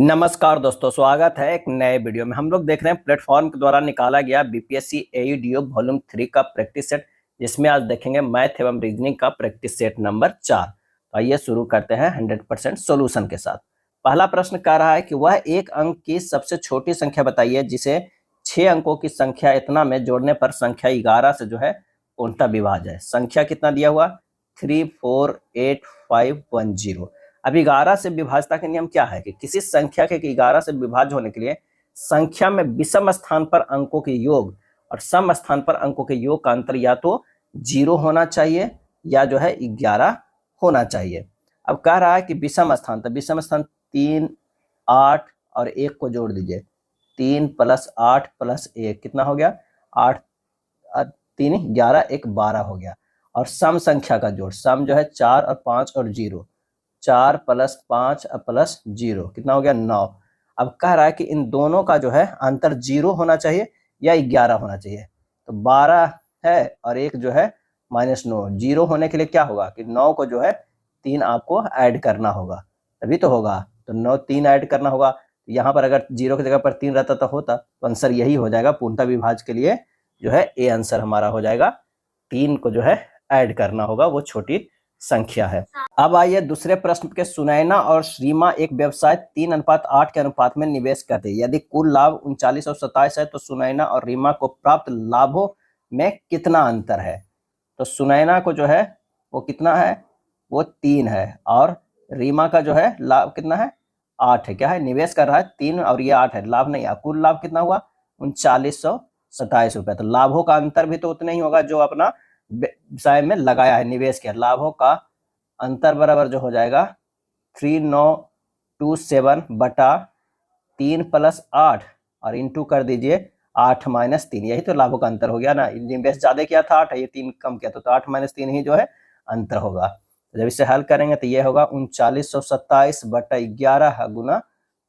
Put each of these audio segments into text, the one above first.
नमस्कार दोस्तों, स्वागत है एक नए वीडियो में। हम लोग देख रहे हैं प्लेटफॉर्म के द्वारा निकाला गया बीपीएससी एईडीओ वॉल्यूम 3 का प्रैक्टिस सेट, जिसमें आज देखेंगे मैथ एवं रीजनिंग का प्रैक्टिस सेट नंबर 4। तो आइए शुरू करते हैं 100% सॉल्यूशन के साथ। पहला प्रश्न कह रहा है कि वह एक अंक की सबसे छोटी संख्या बताइए जिसे 6 अंकों की संख्या इतना में जोड़ने पर संख्या 11 से जो है पूर्णतः विभाज्य है। संख्या कितना दिया हुआ? 348510। अब 11 से विभाज्यता का नियम क्या है कि किसी संख्या के 11 से विभाज्य होने के लिए संख्या में विषम स्थान पर अंकों के योग और सम स्थान पर अंकों के योग का अंतर या तो 0 होना चाहिए या जो है 11 होना चाहिए। अब कह रहा है कि विषम स्थान, तो विषम स्थान 3, 8 और 1 को जोड़ दीजिए। 3 + 8 + 1 कितना हो गया? 8, 3 11, 1 12 हो गया। और सम संख्या का जोड़, सम जो है 4 और 5 और 0, 4 + 5 + 0 कितना हो गया? 9। अब कह रहा है कि इन दोनों का जो है अंतर 0 होना चाहिए या 11 होना चाहिए। तो 12 है और 1 जो है -9। 0 होने के लिए क्या होगा कि 9 को जो है 3 आपको ऐड करना होगा, तभी तो होगा। तो 9 3 ऐड करना होगा। यहाँ पर अगर 0 की जगह पर 3 रहता तो होता, तो आंसर यही हो जाएगा। पूर्णतः विभाज्य के लिए जो है ए आंसर हमारा हो जाएगा। 3 को जो है ऐड करना होगा, वो छोटी संख्या है। अब आइए दूसरे प्रश्न के। सुनैना और श्रीमा एक व्यवसाय 3:8 के अनुपात में निवेश करते हैं। यदि कुल लाभ 39 और 27 है तो सुनैना और रीमा को प्राप्त लाभों में कितना अंतर है? तो सुनैना को जो है वो कितना है? वो 3 है और रीमा का जो है लाभ कितना है? 8 है। क्या है? निवेश कर रहा है 3 और ये 8 है, लाभ नहीं है। कुल लाभ कितना हुआ? 3927 रुपए। तो लाभों का अंतर भी तो उतना ही होगा जो अपना व्यवसाय में लगाया है, निवेश किया। लाभों का अंतर बराबर जो हो जाएगा 3927 बटा 3 + 8 और इंटू कर दीजिए 8 - 3। यही तो लाभों का अंतर हो गया ना। निवेश ज्यादा किया था 8 है, ये 3 कम किया तो 8 - 3 ही जो है अंतर होगा। तो जब इसे हल करेंगे तो ये होगा 3927 बटा 11 गुना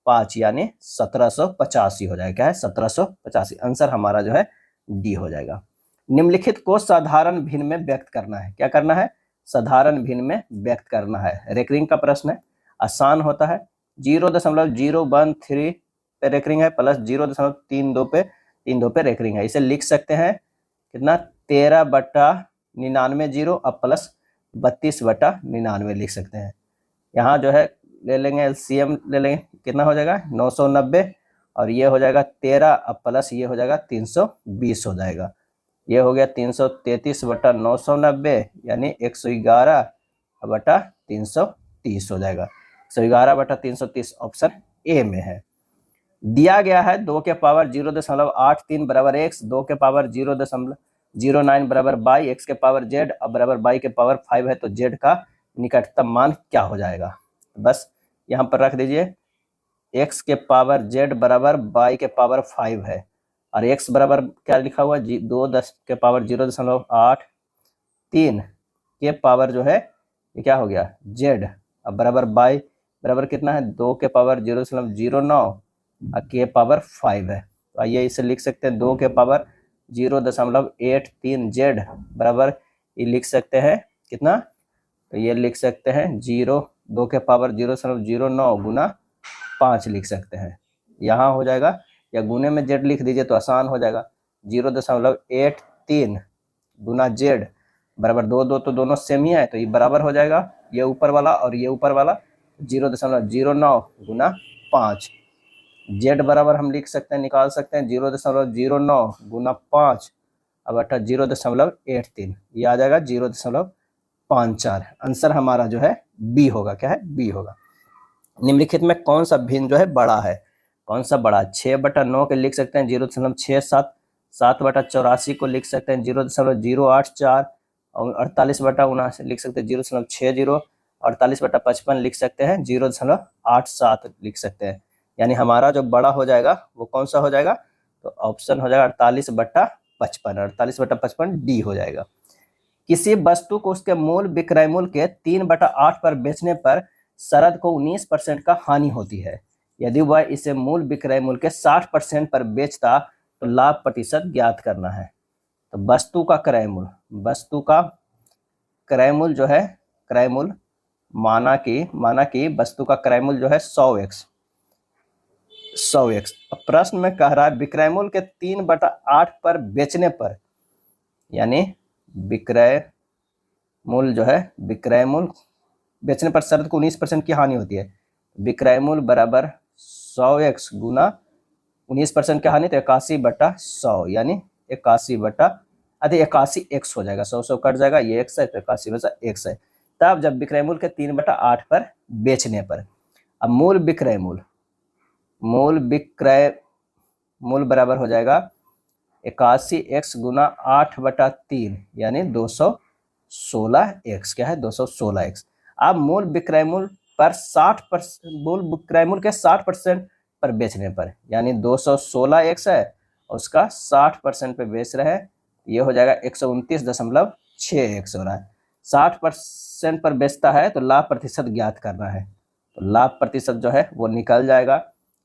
5 यानी 1785 हो जाएगा। क्या है? 1785। आंसर हमारा जो है डी हो जाएगा। निम्नलिखित को साधारण भिन्न में व्यक्त करना है। क्या करना है? साधारण भिन्न में व्यक्त करना है। रेकरिंग का प्रश्न है, आसान होता है। 0.013 पे रेकरिंग है प्लस 0.32 पे रेकरिंग है। इसे लिख सकते हैं कितना? 13/99 0 अब प्लस 32/99 लिख सकते हैं। यहाँ जो है ले लेंगे एलसीएम ले लेंगे, कितना हो जाएगा? 990 और ये हो जाएगा 13 अब प्लस ये हो जाएगा 320 हो जाएगा। ये हो गया 333/990 यानी 111/330 हो जाएगा। 111/330 ऑप्शन ए में है। दिया गया है 2 के पावर 0.83 बराबर x, 2 के पावर 0.09 बराबर y, x के पावर z अब बराबर y के पावर 5 है तो z का निकटतम मान क्या हो जाएगा? बस यहाँ पर रख दीजिए x के पावर z बराबर y के पावर 5 है और x बराबर क्या लिखा हुआ? 2 10 के पावर 0.83 के पावर जो है ये क्या हो गया? z अब बराबर y बराबर कितना है? 2 के पावर 0.09 के पावर 5 है। तो आइए इसे लिख सकते हैं 2 के पावर 0.83 z बराबर ये लिख सकते हैं कितना? तो ये लिख सकते हैं 2 के पावर 0.09 गुना 5 लिख सकते हैं। यहाँ हो जाएगा या गुने में z लिख दीजिए तो आसान हो जाएगा। 0.83 गुना z बराबर 2 2 तो दोनों सेम ही है तो ये बराबर हो जाएगा। ये ऊपर वाला और ये ऊपर वाला 0.09 गुना 5। z बराबर हम लिख सकते हैं, निकाल सकते हैं 0.09 गुना 5 अब 0.83 ये आ जाएगा 0.54। आंसर हमारा जो है बी होगा। क्या है? बी होगा। निम्नलिखित में कौन सा भिन्न जो है बड़ा है? कौन सा बड़ा? 6/9 के लिख सकते हैं 0.67, 7/84 को लिख सकते हैं 0.084 और 48/79 लिख सकते हैं 0.60, 48/55 लिख सकते हैं 0.87 लिख सकते हैं। यानी हमारा जो बड़ा हो जाएगा वो कौन सा हो जाएगा? तो ऑप्शन हो जाएगा 48/55। 48/55 डी हो जाएगा। किसी वस्तु को उसके मूल विक्रय मूल्य के 3/8 पर बेचने पर शरद को 19% का हानि होती है। यदि वह इसे मूल विक्रय मूल्य के 60% पर बेचता तो लाभ प्रतिशत ज्ञात करना है। तो वस्तु का क्रय मूल्य, वस्तु का क्रय मूल्य जो है, क्रय मूल्य माना कि वस्तु का क्रय मूल्य जो है 100x, 100x। अब प्रश्न में कह रहा है विक्रय मूल्य के 3/8 पर बेचने पर, यानी विक्रय मूल्य जो है, विक्रय मूल्य बेचने पर शर्त को 19% की हानि होती है। विक्रय मूल्य बराबर 100x गुना 19% की हानि, तो 81/100, यानी 81x हो जाएगा। 100 कट जाएगा, ये x है, तो 81/x है। तब जब विक्रय मूल्य के 3/8 पर बेचने पर, अब मूल विक्रय मूल्य बराबर हो जाएगा 81x गुना 8/3, यानी 216x। क्या है? 216x। अब मूल विक्रय मूल्य पर 60% पर बेचने पर, यानी 216x है, उसका 60% पे बेच रहे हैं, ये हो जाएगा 129.6x हो रहा है। 60% पर बेचता है तो लाभ प्रतिशत ज्ञात करना है, तो लाभ प्रतिशत जो है वो निकल जाएगा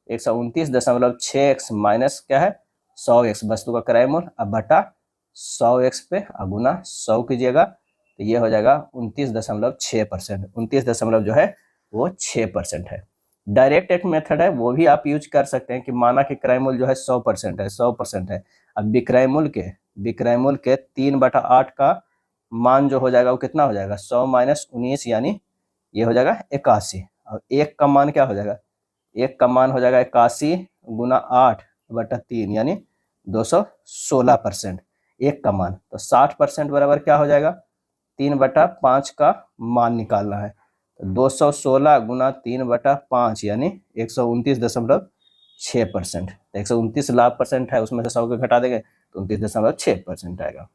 129.6x माइनस क्या है 100x, वस्तु का क्रय मूल्य, अब बटा 100x पे गुना 100 कीजिएगा, तो ये हो जाएगा 29.6%। 29 जो है वो 6% है। डायरेक्ट एक मेथड है, वो भी आप यूज कर सकते हैं कि माना कि क्रय मूल्य जो है 100% है। अब विक्रय मूल्य के 3/8 का मान जो हो जाएगा वो कितना हो जाएगा 100 माइनस 19, यानी ये हो जाएगा 81। और एक का मान क्या हो जाएगा, एक का मान हो जाएगा 81 गुना 8/3, यानी 216%। एक का मान, तो 60% बराबर क्या हो जाएगा 3/5 का मान निकालना है, तो 216 गुना 3/5, यानी 129.6%। 129 लाभ परसेंट है, उसमें से 100 के घटा देंगे तो 29.6% आएगा।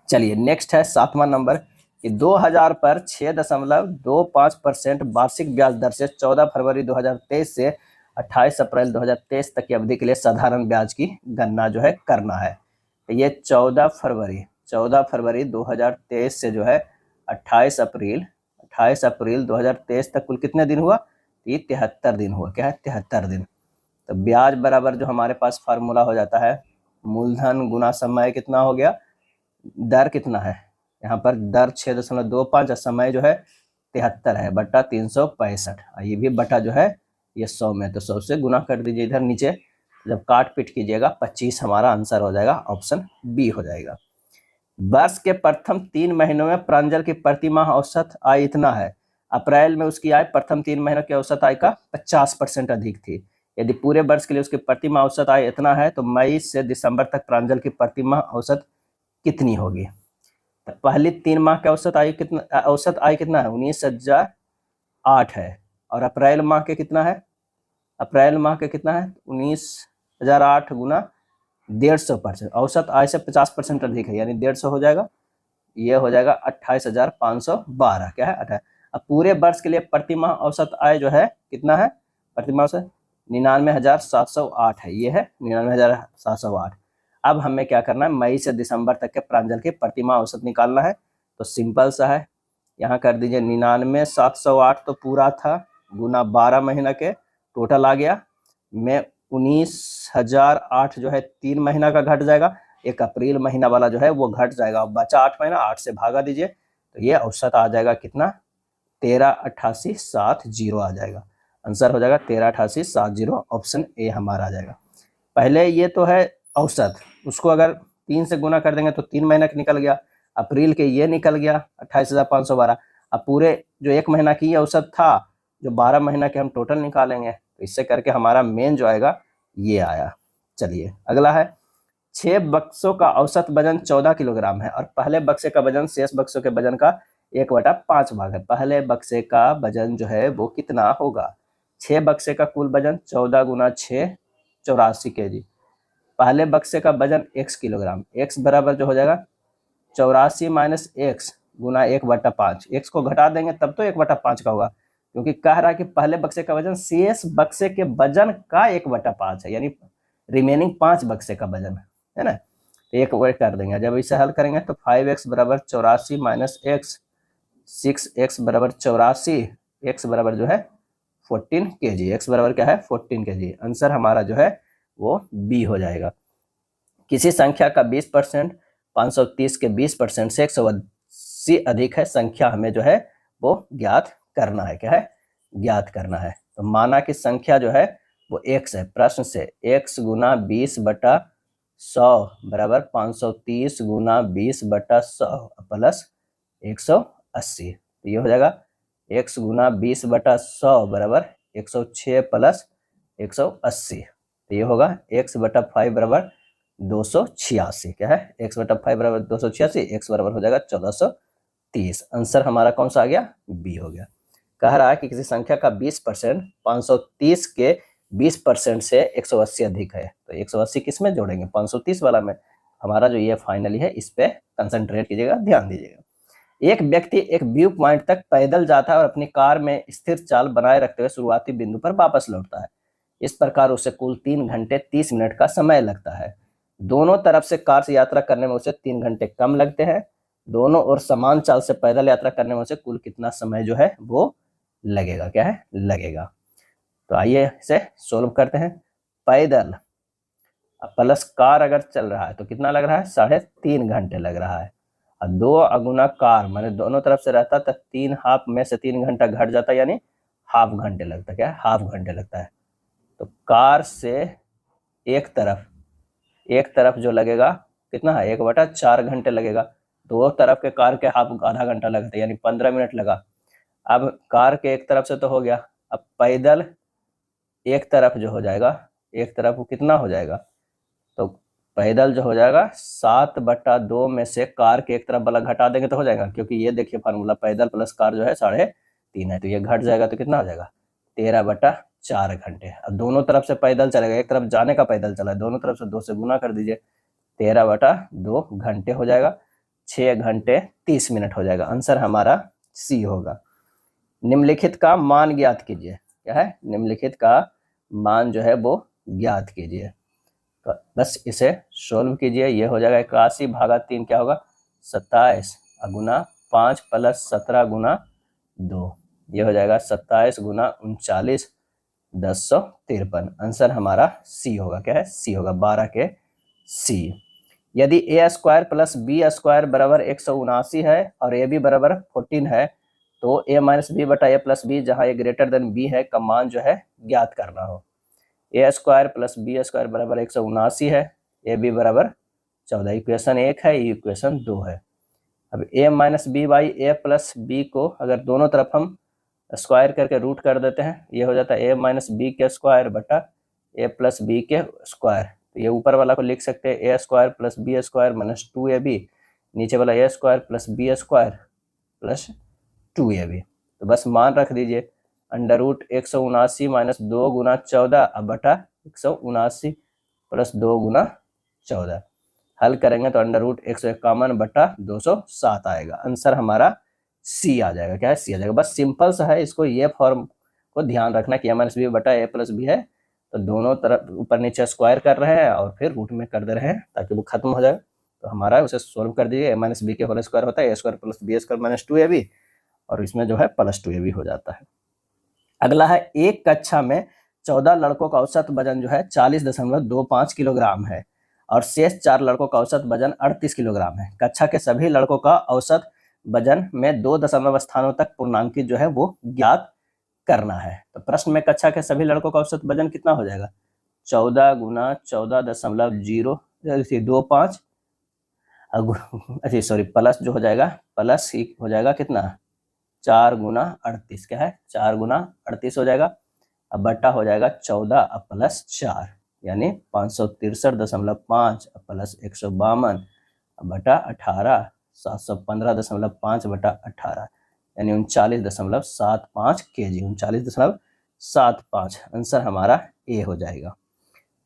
चलिए नेक्स्ट है 7वां नंबर कि 2000 पर 6.25% वार्षिक ब्याज दर से 14 फरवरी 2023 से 28 अप्रैल 2023 तक की अवधि के लिए साधारण ब्याज की गणना जो है करना है। तो ये 14 फरवरी 2023 से जो है 28 अप्रैल 2023 तक कुल कितने दिन हुआ, ये 73 दिन हुआ। क्या है? 73 दिन। तो ब्याज बराबर जो हमारे पास फार्मूला हो जाता है मूलधन गुना समय, कितना हो गया, दर कितना है यहाँ पर, दर 6.25 और समय जो है 73 है, बटा 365। ये भी बटा जो है ये 100 में, तो 100 से गुना कर दीजिए इधर नीचे, जब काट पीट कीजिएगा 25 हमारा आंसर हो जाएगा, ऑप्शन बी हो जाएगा। वर्ष के प्रथम 3 महीनों में प्रांजल की प्रति माह औसत आय इतना है। अप्रैल में उसकी आय प्रथम 3 महीनों की औसत आय का 50% अधिक थी। यदि पूरे वर्ष के लिए उसकी प्रति माह औसत आय इतना है तो मई से दिसंबर तक प्रांजल की प्रति माह औसत कितनी होगी। तो पहली 3 माह का औसत आय कितना है 19,008 है, और अप्रैल माह के कितना है 19,008 गुना 150%, औसत आय से 50% अधिक है, यानी 150 हो जाएगा, ये हो जाएगा 28,512। क्या है 28। अब पूरे वर्ष के लिए प्रति माह औसत आय जो है कितना है, प्रति माह औसत 99,708 है, ये है 99,708। अब हमें क्या करना है, मई से दिसंबर तक के प्रांजल की प्रति माह औसत निकालना है। तो सिंपल सा है, यहाँ कर दीजिए 99,708 तो पूरा था, गुना 12 महीना के टोटल आ गया, में 19,008 जो है 3 महीना का घट जाएगा, एक अप्रैल महीना वाला जो है वो घट जाएगा, बचा 8 महीना, 8 से भागा दीजिए, तो ये औसत आ जाएगा कितना 13,88,70 आ जाएगा। आंसर हो जाएगा 13,88,70, ऑप्शन ए हमारा आ जाएगा। पहले ये तो है औसत, उसको अगर 3 से गुना कर देंगे तो 3 महीना का निकल गया, अप्रैल के ये निकल गया 28,512। अब पूरे जो 1 महीना की औसत था, जो 12 महीना के हम टोटल निकालेंगे, तो इससे करके हमारा मेन जो आएगा ये आया। चलिए अगला है 6 बक्सों का औसत वजन 14 किलोग्राम है और पहले बक्से का वजन शेष बक्सों के वजन का 1/5 भाग है। पहले बक्से का वजन जो है वो कितना होगा, 6 बक्से का कुल वजन 14 गुना 6 84 kg। पहले बक्से का वजन x किलोग्राम, x बराबर जो हो जाएगा 84 माइनस x गुना 1/5। x को घटा देंगे तब तो 1/5 का होगा, क्योंकि कह रहा है कि पहले बक्से का वजन शेष बक्से के वजन का 1/5 है, यानी रिमेनिंग 5 बक्से का वजन है ना। तो एक वर्ड कर देंगे, जब इसे हल करेंगे तो 5x बराबर 84 माइनस x, 6x बराबर 84, x बराबर जो है 14 kg, x बराबर क्या है 14 kg। आंसर हमारा जो है वो बी हो जाएगा। किसी संख्या का 20% 530 के 20% से 180 अधिक है संख्या, हमें जो है वो ज्ञात करना है। क्या है, ज्ञात करना है। तो माना कि संख्या जो है वो x है। प्रश्न से x गुना 20/100 बराबर 530 गुना 20/100 प्लस 180। तो ये हो जाएगा x गुना 20/100 बराबर 106 प्लस 180। तो ये होगा x/5 बराबर 286। क्या है? x/5 बराबर 286, x बराबर हो जाएगा 1430। आंसर हमारा कौन सा आ गया? बी हो गया। कह रहा है कि किसी संख्या का 20% 530 के 20% से 180 अधिक है, तो 180 किस में जोड़ेंगे? 530 वाला में। हमारा जो ये फाइनली है, इस पे कंसंट्रेट कीजिएगा, ध्यान दीजिएगा। एक व्यक्ति एक व्यू पॉइंट तक पैदल जाता है और अपनी कार में स्थिर चाल बनाए रखते हुए शुरुआती बिंदु पर वापस लौटता है। इस प्रकार उसे कुल 3 घंटे 30 मिनट का समय लगता है। दोनों तरफ से कार से यात्रा करने में उसे 3 घंटे कम लगते हैं। दोनों और समान चाल से पैदल यात्रा करने में उसे कुल कितना समय जो है वो लगेगा? क्या है? लगेगा। तो आइए इसे सोल्व करते हैं। पैदल प्लस कार अगर चल रहा है तो कितना लग रहा है? 3.5 घंटे लग रहा है। और 2 अगुना कार माने दोनों तरफ से रहता तो 3 हाफ में से 3 घंटा घट जाता, यानी हाफ घंटे लगता। क्या है? हाफ घंटे लगता है। तो कार से एक तरफ जो लगेगा कितना है? 1/4 घंटे लगेगा। दो तरफ के कार के हाफ आधा घंटा लगता है, यानी 15 मिनट लगा। अब कार के एक तरफ से तो हो गया, अब पैदल एक तरफ जो हो जाएगा, एक तरफ कितना हो जाएगा? तो पैदल जो हो जाएगा 7/2 में से कार के एक तरफ वाला घटा देंगे तो हो जाएगा, क्योंकि ये देखिए फार्मूला पैदल प्लस कार जो है 3.5 है, तो ये घट जाएगा तो कितना हो जाएगा? 13/4 घंटे। अब दोनों तरफ से पैदल चलेगा, एक तरफ जाने का पैदल चला है, दोनों तरफ से 2 से गुना कर दीजिए, 13/2 घंटे हो जाएगा, 6 घंटे 30 मिनट हो जाएगा। आंसर हमारा सी होगा। निम्नलिखित का मान ज्ञात कीजिए। क्या है? निम्नलिखित का मान जो है वो ज्ञात कीजिए। तो बस इसे सोल्व कीजिए। ये हो जाएगा 81/3 क्या होगा? 27 गुना 5 प्लस 17 गुना 2, ये हो जाएगा 27 गुना 39 1053। आंसर हमारा सी होगा। क्या है? सी होगा, 12 के सी। यदि ए स्क्वायर प्लस बी स्क्वायर बराबर 179 है और ए बी बराबर 14 है, तो ए माइनस बी बटा ए प्लस बी, जहाँ ए ग्रेटर देन बी है, का मान जो है ज्ञात करना हो। ए स्क्वायर प्लस बी स्क्वायर बराबर 179 है, ए बी बराबर 14, इक्वेशन 1 है, इक्वेशन 2 है। अब A minus B by A plus B को अगर दोनों तरफ हम स्क्वायर करके रूट कर देते हैं, ये हो जाता है ए माइनस बी के स्क्वायर बटा ए प्लस बी के स्क्वायर। तो ये ऊपर वाला को लिख सकते हैं A square plus B square minus 2ab, नीचे वाला A square plus B square plus 2ab। तो बस मान रख दीजिए, अंडर रूट 179 माइनस 2 गुना 14 अब बटा 179 प्लस 2 गुना 14। हल करेंगे तो अंडर रूट 151 बटा 207 आएगा। आंसर हमारा सी आ जाएगा। क्या है? सी आ जाएगा। बस सिंपल सा है, इसको ये फॉर्म को ध्यान रखना कि ए माइनस बी बटा ए प्लस बी है, तो दोनों तरफ ऊपर नीचे स्क्वायर कर रहे हैं और फिर रूट में कर दे रहे हैं ताकि वो खत्म हो जाए। तो हमारा उसे सोल्व कर दीजिए। ए माइनस बी के होल स्क्वायर होता है A square plus B square minus 2ab, और इसमें जो है प्लस 2ab हो जाता है। अगला है, एक कक्षा में 14 लड़कों का औसत वजन जो है 40.25 किलोग्राम है और शेष 4 लड़कों का औसत वजन 38 किलोग्राम है। कक्षा के सभी लड़कों का औसत वजन में 2 दशमलव स्थानों तक पूर्णांकित जो है वो ज्ञात करना है। तो प्रश्न में कक्षा के सभी लड़कों का औसत वजन कितना हो जाएगा? 14 गुना 14.025, अच्छा सॉरी प्लस जो हो जाएगा, प्लस हो जाएगा कितना? 4 गुना 38। क्या है? 4 गुना 38 हो जाएगा। अब बट्टा हो जाएगा 14 अब प्लस 4, यानी 563.5 प्लस 152 बटा 18, 715.5 बटा 18, यानी 39.75 kg, 39.75। आंसर हमारा ए हो जाएगा।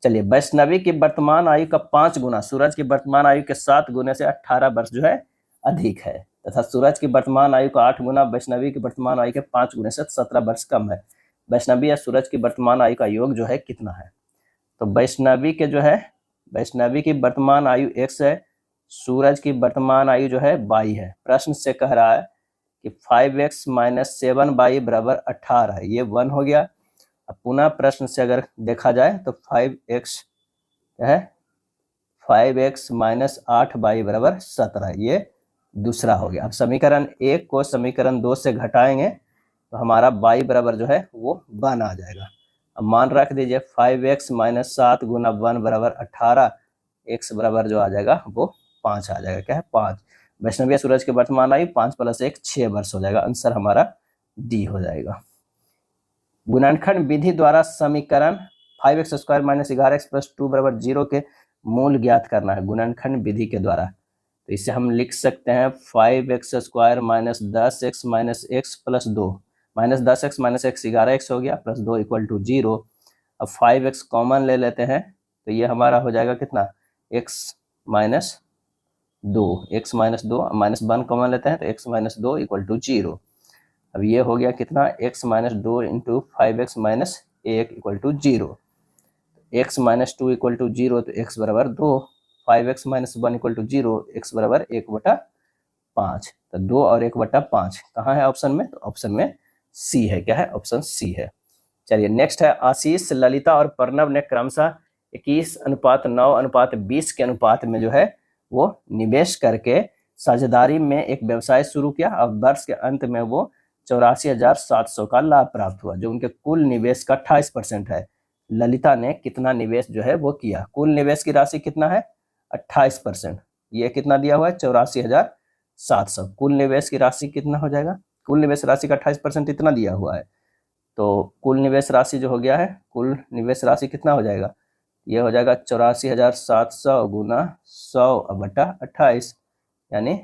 चलिए, वैष्णवी की वर्तमान आयु का 5 गुना सूरज की वर्तमान आयु के 7 गुने से 18 वर्ष जो है अधिक है, तथा सूरज की वर्तमान आयु का 8 गुना वैष्णवी की वर्तमान आयु के 5 गुने से 17 वर्ष कम है। वैष्णवी या सूरज की वर्तमान आयु का योग जो है कितना है? तो वैष्णवी के जो है, वैष्णवी की वर्तमान आयु x है, सूरज की वर्तमान आयु जो है y है। प्रश्न से कह रहा है कि 5x माइनस 7y बराबर 18 है, ये 1 हो गया। अब पुनः प्रश्न से अगर देखा जाए तो 5x है, 5x माइनस 8y बराबर 17, ये दूसरा हो गया। अब समीकरण 1 को समीकरण 2 से घटाएंगे तो हमारा y बराबर जो है वो 1 आ जाएगा। अब मान रख दीजिए 5x माइनस 7 गुना 1 बराबर 18, x बराबर जो आ जाएगा वो 5 आ जाएगा। क्या है? 5। वैष्णवीय सूरज के वर्तमान आयु 5 + 1 6 वर्ष हो जाएगा। आंसर हमारा डी हो जाएगा। गुणनखंड विधि द्वारा समीकरण 5x² माइनस 11x + 2 बराबर 0 के मूल ज्ञात करना है। गुणनखंड विधि के द्वारा तो इसे हम लिख सकते हैं 5x² minus 10x minus x plus 2 minus 10x minus x 11x हो गया प्लस 2 = 0। अब 5x कॉमन ले लेते हैं तो ये हमारा हो जाएगा कितना? x minus 2, x minus 2 minus 1 common लेते हैं तो x माइनस 2 = 0। अब ये हो गया कितना? x minus 2 into 5x minus 1 = 0। x minus 2 = 0 तो x बराबर 2, 5x माइनस 1 = 0, x बराबर 1/5। तो 2 और 1/5 कहाँ है ऑप्शन में? तो ऑप्शन में सी है। क्या है? ऑप्शन सी है। चलिए नेक्स्ट है आशीष, ललिता और प्रणव ने क्रमशः 21:9:20 के अनुपात में जो है वो निवेश करके साझेदारी में एक व्यवसाय शुरू किया और वर्ष के अंत में वो 84,700 का लाभ प्राप्त हुआ, जो उनके कुल निवेश का 28% है। ललिता ने कितना निवेश जो है वो किया? कुल निवेश की राशि कितना है? 28%। ये कितना दिया हुआ है? 84,700। कुल निवेश की राशि कितना हो जाएगा? कुल निवेश राशि का 28% इतना दिया हुआ है, तो कुल निवेश राशि जो हो गया है, कुल निवेश राशि कितना हो जाएगा? ये हो जाएगा 84,700 गुना 100/28 यानी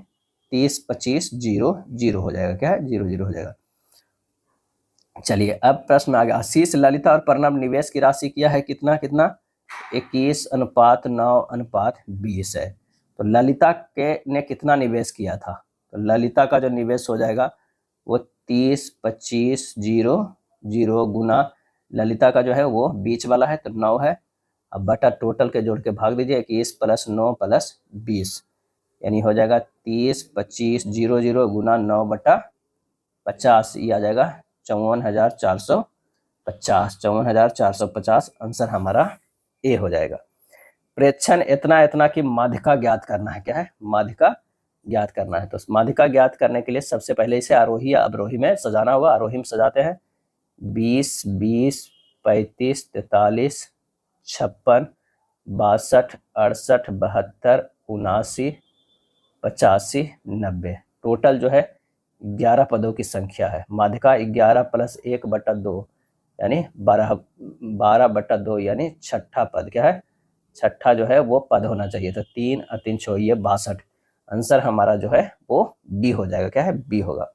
30,25,0,0 हो जाएगा। क्या है? 0,0 हो जाएगा। चलिए अब प्रश्न आ गया, आशीष, ललिता और प्रणव निवेश की राशि किया है कितना कितना? 21:9:20 है। तो ललिता के ने कितना निवेश किया था? तो ललिता का जो निवेश हो जाएगा वो 30,25,0,0 गुना ललिता का जो है वो बीच वाला है तो 9 है। अब बटा टोटल के जोड़ के भाग दीजिए 21 + 9 + 20 यानी हो जाएगा 30,25,0,0 गुना 9/50 ये आ जाएगा 54,450। 54,450 आंसर हमारा ए हो जाएगा। प्रेक्षण इतना इतना की माध्यिका ज्ञात करना है। क्या है? माध्यिका ज्ञात करना है। तो माध्यिका ज्ञात करने के लिए सबसे पहले इसे आरोही या अवरोही में सजाना होगा। आरोही में सजाते हैं 20, 20, 35, 43, 56, 62, 68, 72, 79, 85, 90। टोटल जो है 11 पदों की संख्या है। माध्यिका 11 + 1/2 यानी 12/2 यानी छठा पद। क्या है? छठा जो है वो पद होना चाहिए। तो 3 और 3 6 62। आंसर हमारा जो है वो बी हो जाएगा। क्या है? बी होगा।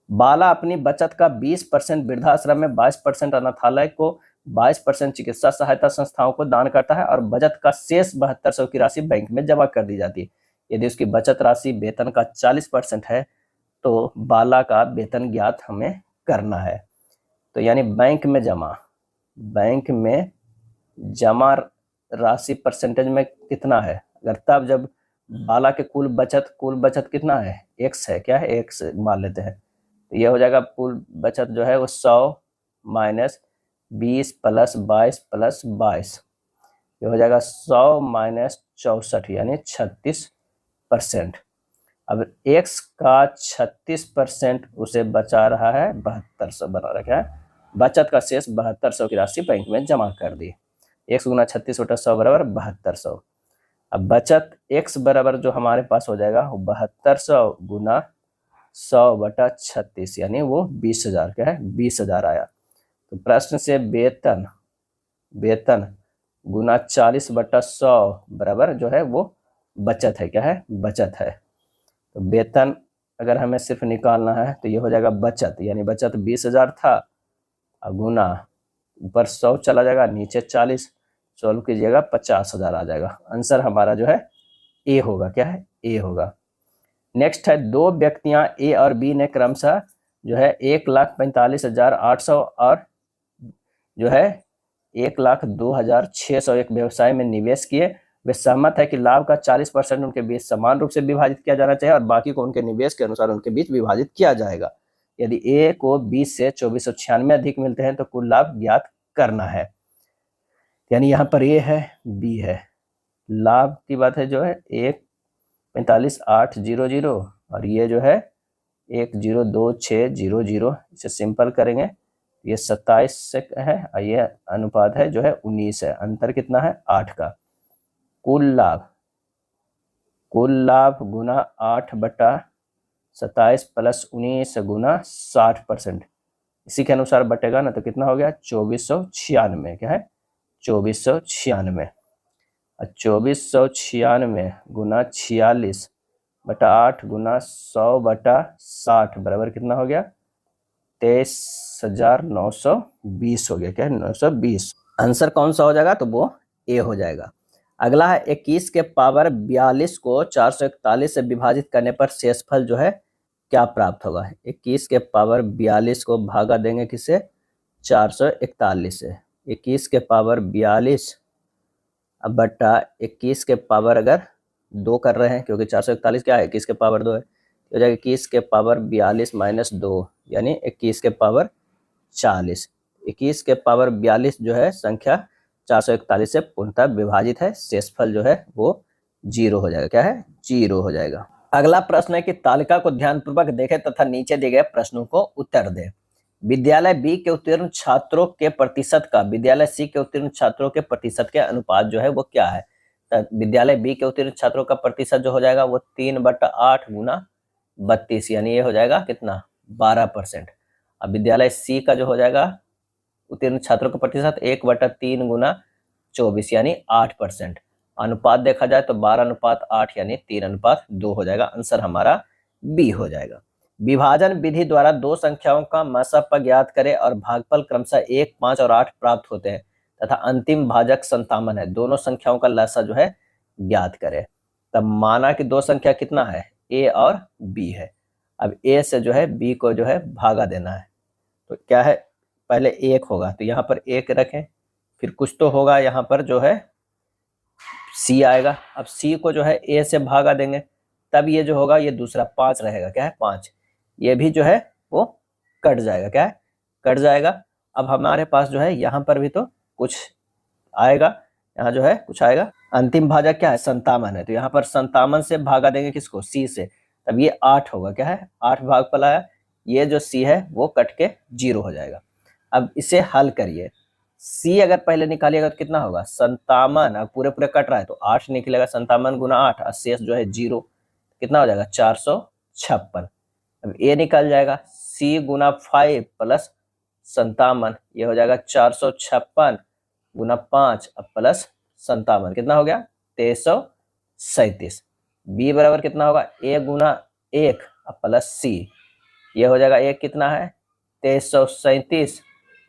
बाला अपनी बचत का 20% वृद्धाश्रम में, 22% अनाथालय को, 22% चिकित्सा सहायता संस्थाओं को दान करता है और बचत का शेष 7200 की राशि बैंक में जमा कर दी जाती है। यदि उसकी बचत राशि वेतन का 40% है तो बाला का वेतन ज्ञात हमें करना है। तो यानी बैंक में जमा राशि परसेंटेज में कितना है? अगर तब जब बाला के कुल बचत कितना है? x है। क्या है? x मान लेते हैं तो ये हो जाएगा कुल बचत जो है वो 100 माइनस 20 + 22 + 22 ये हो जाएगा 100 माइनस 64 यानी 36%। अब x का 36% उसे बचा रहा है 7200 बना रखा है। बचत का शेष 7200 की राशि बैंक में जमा कर दी। x गुना 36 + 100 बराबर 7200। अब बचत x बराबर जो हमारे पास हो जाएगा वो 7200 गुना 100/36 यानी वो 20,000। क्या है? 20,000 आया। तो प्रश्न से वेतन गुना 40/100 बराबर जो है वो बचत है। क्या है? बचत है। तो वेतन अगर हमें सिर्फ निकालना है तो ये हो जाएगा बचत, यानी बचत 20,000 था और गुना ऊपर 100 चला जाएगा, नीचे 40, सॉल्व कीजिएगा 50,000 आ जाएगा। आंसर हमारा जो है ए होगा। क्या है? ए होगा। नेक्स्ट है, दो व्यक्तियां ए और बी ने क्रमशः जो है 1,45,800 और जो है 1,02,600 एक व्यवसाय में निवेश किए। वे सहमत है कि लाभ का 40% उनके बीच समान रूप से विभाजित किया जाना चाहिए और बाकी को उनके निवेश के अनुसार उनके बीच विभाजित किया जाएगा। यदि ए को 20 से 2496 अधिक मिलते हैं तो कुल लाभ ज्ञात करना है। यानी यहाँ पर ए है, बी है। लाभ की बात है जो है 1,45,800 और ये जो है 1,02,600। इसे सिंपल करेंगे ये 27 से है और ये अनुपात है जो है 19 है। अंतर कितना है? 8 का। कुल लाभ गुना 8/27 प्लस 19 गुना 60%, इसी के अनुसार बटेगा ना, तो कितना हो गया? 2496। क्या है? 2496। और 2496 गुना 46/8 गुना 100/60 बराबर कितना हो गया? 23,920 हो गया। क्या है? 920। आंसर कौन सा हो जाएगा? तो वो ए हो जाएगा। अगला है 21 के पावर 42 को 441 से विभाजित करने पर शेषफल जो है क्या प्राप्त होगा? 21 के पावर 42 को भागा देंगे किससे? 441 से। 21 के पावर 42 अब बट्टा 21 के पावर अगर 2 कर रहे हैं, क्योंकि 441 क्या है? 21 के पावर 2 है, तो हो जाएगा 21 के पावर 42 माइनस 2 यानी 21 के पावर 40। 21 के पावर 42 जो है संख्या 441 से पूर्णतः विभाजित है, शेषफल जो है वो 0 हो जाएगा। क्या है? 0 हो जाएगा। अगला प्रश्न है कि तालिका को ध्यानपूर्वक देखें तथा नीचे दिए गए प्रश्नों को उत्तर दें। विद्यालय बी के उत्तीर्ण छात्रों के प्रतिशत का विद्यालय सी के उत्तीर्ण छात्रों के प्रतिशत के अनुपात जो है वो क्या है? तो विद्यालय बी के उत्तीर्ण छात्रों का प्रतिशत जो हो जाएगा वो 3/8 गुना 32 यानी ये हो जाएगा कितना? 12%। अब विद्यालय सी का जो हो जाएगा उत्तीर्ण छात्रों का प्रतिशत 1/3 गुना 24 यानी 8%। अनुपात देखा जाए तो 12/8 यानी 3/2 हो जाएगा। आंसर हमारा बी हो जाएगा। विभाजन विधि द्वारा दो संख्याओं का मसप ज्ञात करें और भागफल क्रमशः 1, 5 और 8 प्राप्त होते हैं तथा अंतिम भाजक 57 है। दोनों संख्याओं का लसा जो है ज्ञात करें। तब माना कि दो संख्या कितना है? ए और बी है। अब ए से जो है बी को जो है भागा देना है, तो क्या है? पहले 1 होगा तो यहाँ पर 1 रखें, फिर कुछ तो होगा यहाँ पर जो है सी आएगा। अब सी को जो है ए से भागा देंगे, तब ये जो होगा ये दूसरा 5 रहेगा। क्या है? 5। ये भी जो है वो कट जाएगा। क्या है? कट जाएगा। अब हमारे पास जो है यहाँ पर भी तो कुछ आएगा, यहाँ जो है कुछ आएगा। अंतिम भाजक क्या है? 57 है, तो यहाँ पर 57 से भागा देंगे किसको? सी से, तब ये 8 होगा। क्या है? 8 भागफल आया। ये जो सी है वो कट के 0 हो जाएगा। अब इसे हल करिए। सी अगर पहले निकालिएगा तो कितना होगा? 57। अब पूरे पूरे कट रहा है तो 8 निकलेगा। 57 गुना 8 और शेष जो है 0, कितना हो जाएगा? 456। अब ए निकल जाएगा। सी गुना 5 प्लस 57, ये हो जाएगा 456 गुना 5 अब प्लस 57, कितना हो गया? 2337। बी बराबर कितना होगा? ए गुना 1 अब प्लस सी, ये हो जाएगा एक कितना है? 2337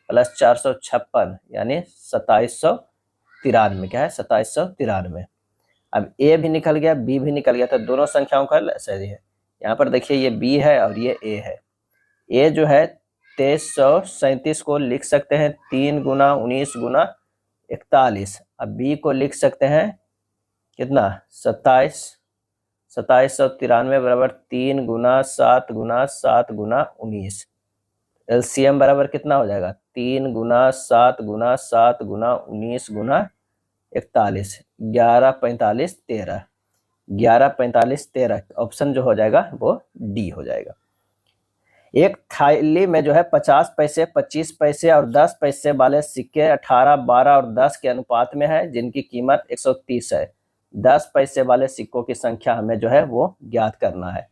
प्लस 456 यानी 2793। क्या है? 2793। अब ए भी निकल गया, बी भी निकल गया, तो दोनों संख्याओं का सही है। यहाँ पर देखिए ये बी है और ये ए है। ए जो है 2337 को लिख सकते हैं 3 गुना 19 गुना 41। अब बी को लिख सकते हैं कितना? 2793 बराबर 3 गुना 7 गुना 7 गुना 19। एलसीएम बराबर कितना हो जाएगा? 3 गुना 7 गुना 7 गुना 19 गुना 41। 11 45 13, 11 45 13 ऑप्शन जो हो जाएगा वो डी हो जाएगा। एक थैली में जो है 50 पैसे, 25 पैसे और 10 पैसे वाले सिक्के 18, 12 और 10 के अनुपात में है, जिनकी कीमत 130 है। 10 पैसे वाले सिक्कों की संख्या हमें जो है वो ज्ञात करना है।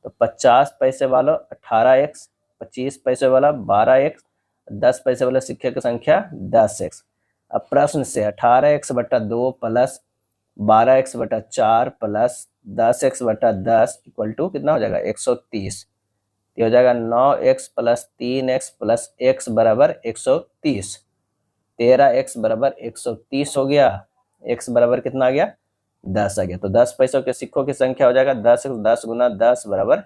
तो 50 पैसे वाला 18x, 25 पैसे वाला 12x, 10 पैसे वाले सिक्के की संख्या 10x। अब प्रश्न से 18x/2 plus 12x/4 plus 10x/10 equal to कितना हो जाएगा? 130। ये हो जाएगा 9x plus 3x plus x बराबर 130। 13x बराबर 130 हो गया। x बराबर कितना आ गया? 10 आ गया। तो 10 पैसों के सिक्कों की संख्या हो जाएगा 10x, 10 गुना 10 बराबर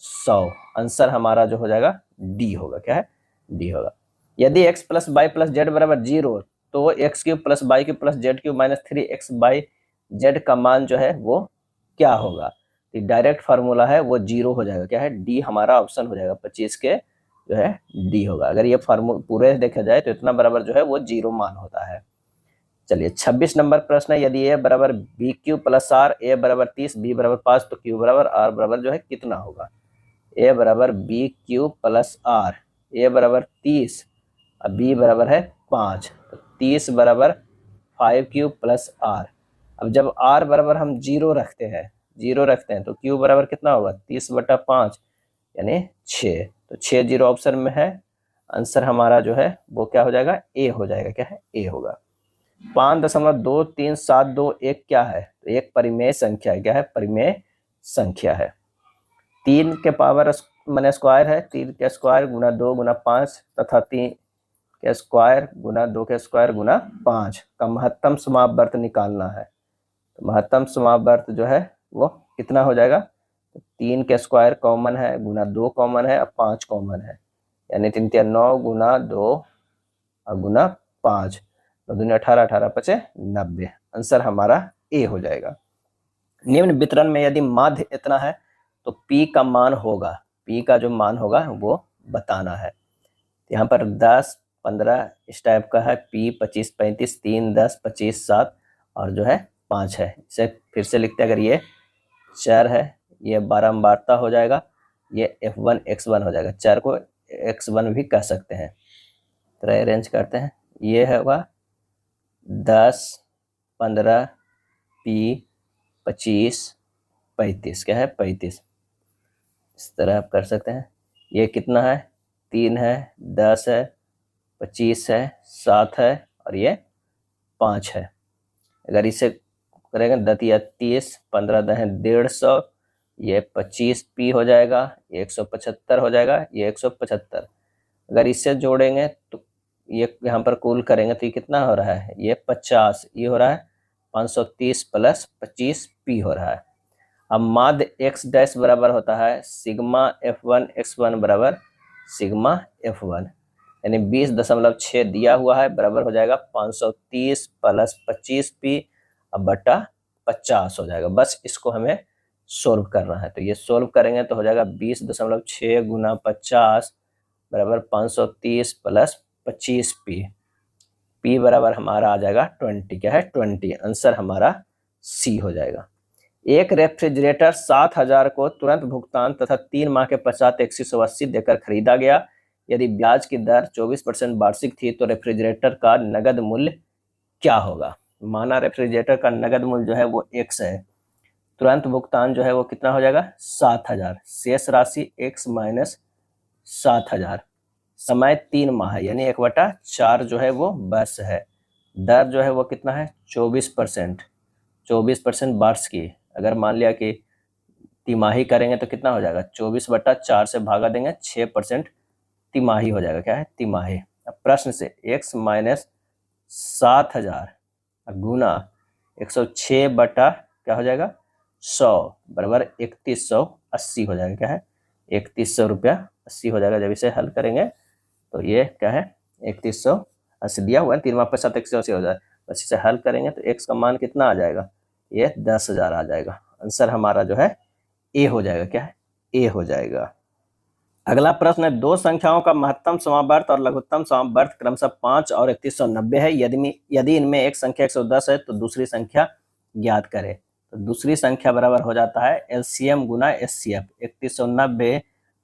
100। आंसर हमारा जो हो जाएगा डी होगा। क्या है? डी होगा। यदि x plus Y plus Z बराबर 0 तो x³ plus Y plus Z minus 3x by Z का मान जो है वो क्या होगा? डायरेक्ट फार्मूला है वो 0 हो जाएगा। क्या है? डी हमारा ऑप्शन हो जाएगा। 25 के जो है डी होगा। अगर ये फार्मूला पूरे देखा जाए तो इतना बराबर जो है वो 0 मान होता है। चलिए 26 नंबर प्रश्न है। यदि a बराबर BQ प्लस R, a बराबर 30, b बराबर 5 तो q बराबर r बराबर जो है कितना होगा? a बराबर BQ प्लस R, a बराबर 30 अब b बराबर है 5, तो 30 बराबर 5 क्यूब प्लस r। अब जब r बराबर हम 0 रखते हैं तो q बराबर कितना होगा 30/5 यानी 6। तो 6 जीरो ऑप्शन में है, आंसर हमारा जो है वो क्या हो जाएगा, ए हो जाएगा। क्या है, ए होगा। 5.2372 क्या है, तो एक परिमेय संख्या है। क्या है, परिमेय संख्या है। 3 के पावर माने स्क्वायर है, 3 के स्क्वायर गुना 2 गुना 5 तथा 3 के स्क्वायर गुना 2 के स्क्वायर गुना 5 का महत्तम समावर्त निकालना है। तो महत्तम समावर्त जो है वो कितना हो जाएगा, तो 3 के स्क्वायर कॉमन है, गुना 2 कॉमन है और 5 कॉमन है, यानी 3 3 9 गुना 2 और गुना 5, 2 दूनी 18, 18 पचे 90। आंसर हमारा ए हो जाएगा। निम्न वितरण में यदि माध्य इतना है तो P का मान होगा, P का जो मान होगा वो बताना है। यहाँ पर 10 15 इस टाइप का है, P 25 35 3 10 25 7 और जो है 5 है। इसे फिर से लिखते हैं, अगर ये 4 है, ये बारंबारता हो जाएगा, ये F1 X1 हो जाएगा, 4 को X1 भी कह सकते हैं। तो अरेंज करते हैं, ये होगा 10 15 P 25 35। क्या है, 35। इस तरह आप कर सकते हैं। ये कितना है, 3 है, 10 है, 25 है, 7 है और ये 5 है। अगर इसे करेंगे 10 या 30, 15 10 150, ये 25 P हो जाएगा, ये 175 हो जाएगा, ये 175। अगर इससे जोड़ेंगे तो ये यहाँ पर कुल करेंगे तो ये कितना हो रहा है, ये 50, ये हो रहा है 530 प्लस 25 P हो रहा है। अब माध्य x डैश बराबर होता है सिग्मा F1 X1 बराबर सिग्मा F1, यानी 20.6 दिया हुआ है, बराबर हो जाएगा 530 प्लस 25P अब बटा 50 हो जाएगा। बस इसको हमें सोल्व करना है, तो ये सोल्व करेंगे तो हो जाएगा 20.6 गुना 50 बराबर 530 प्लस 25P। P बराबर हमारा आ जाएगा 20। क्या है, 20। आंसर हमारा C हो जाएगा। एक रेफ्रिजरेटर 7,000 को तुरंत भुगतान तथा 3 माह के पश्चात 180 देकर खरीदा गया। यदि ब्याज की दर 24% वार्षिक थी तो रेफ्रिजरेटर का नगद मूल्य क्या होगा। माना रेफ्रिजरेटर का नगद मूल्य जो है वो x है, तुरंत भुगतान जो है वो कितना हो जाएगा 7,000, शेष राशि x माइनस 7,000, समय 3 माह है यानी 1/4 जो है वो वर्ष है, दर जो है वो कितना है 24%, 24% वर्ष की। अगर मान लिया कि तिमाही करेंगे तो कितना हो जाएगा 24/4 से भागा देंगे 6% तिमाही हो जाएगा। क्या है, तिमाही। अब प्रश्न से x माइनस 7,000 गुना 106 बटा क्या हो जाएगा 100 बराबर 3180 हो जाएगा। क्या है, 3100 रुपया 80 हो जाएगा। जब इसे हल करेंगे तो ये क्या है 3180 दिया हुआ है, 3 माह पश्चात 180 हो जाए। बस इसे हल करेंगे तो x का मान कितना आ जाएगा, ये 10,000 आ जाएगा। आंसर हमारा जो है ए हो जाएगा। क्या है, ए हो जाएगा। अगला प्रश्न है, दो संख्याओं का महत्तम समावर्त और लघुत्तम समावर्त क्रमशः 5 और 3190 है। यदि इनमें एक संख्या 110 है तो दूसरी संख्या ज्ञात करें। तो दूसरी संख्या बराबर हो जाता है एलसीएम गुना एचसीएफ, 3190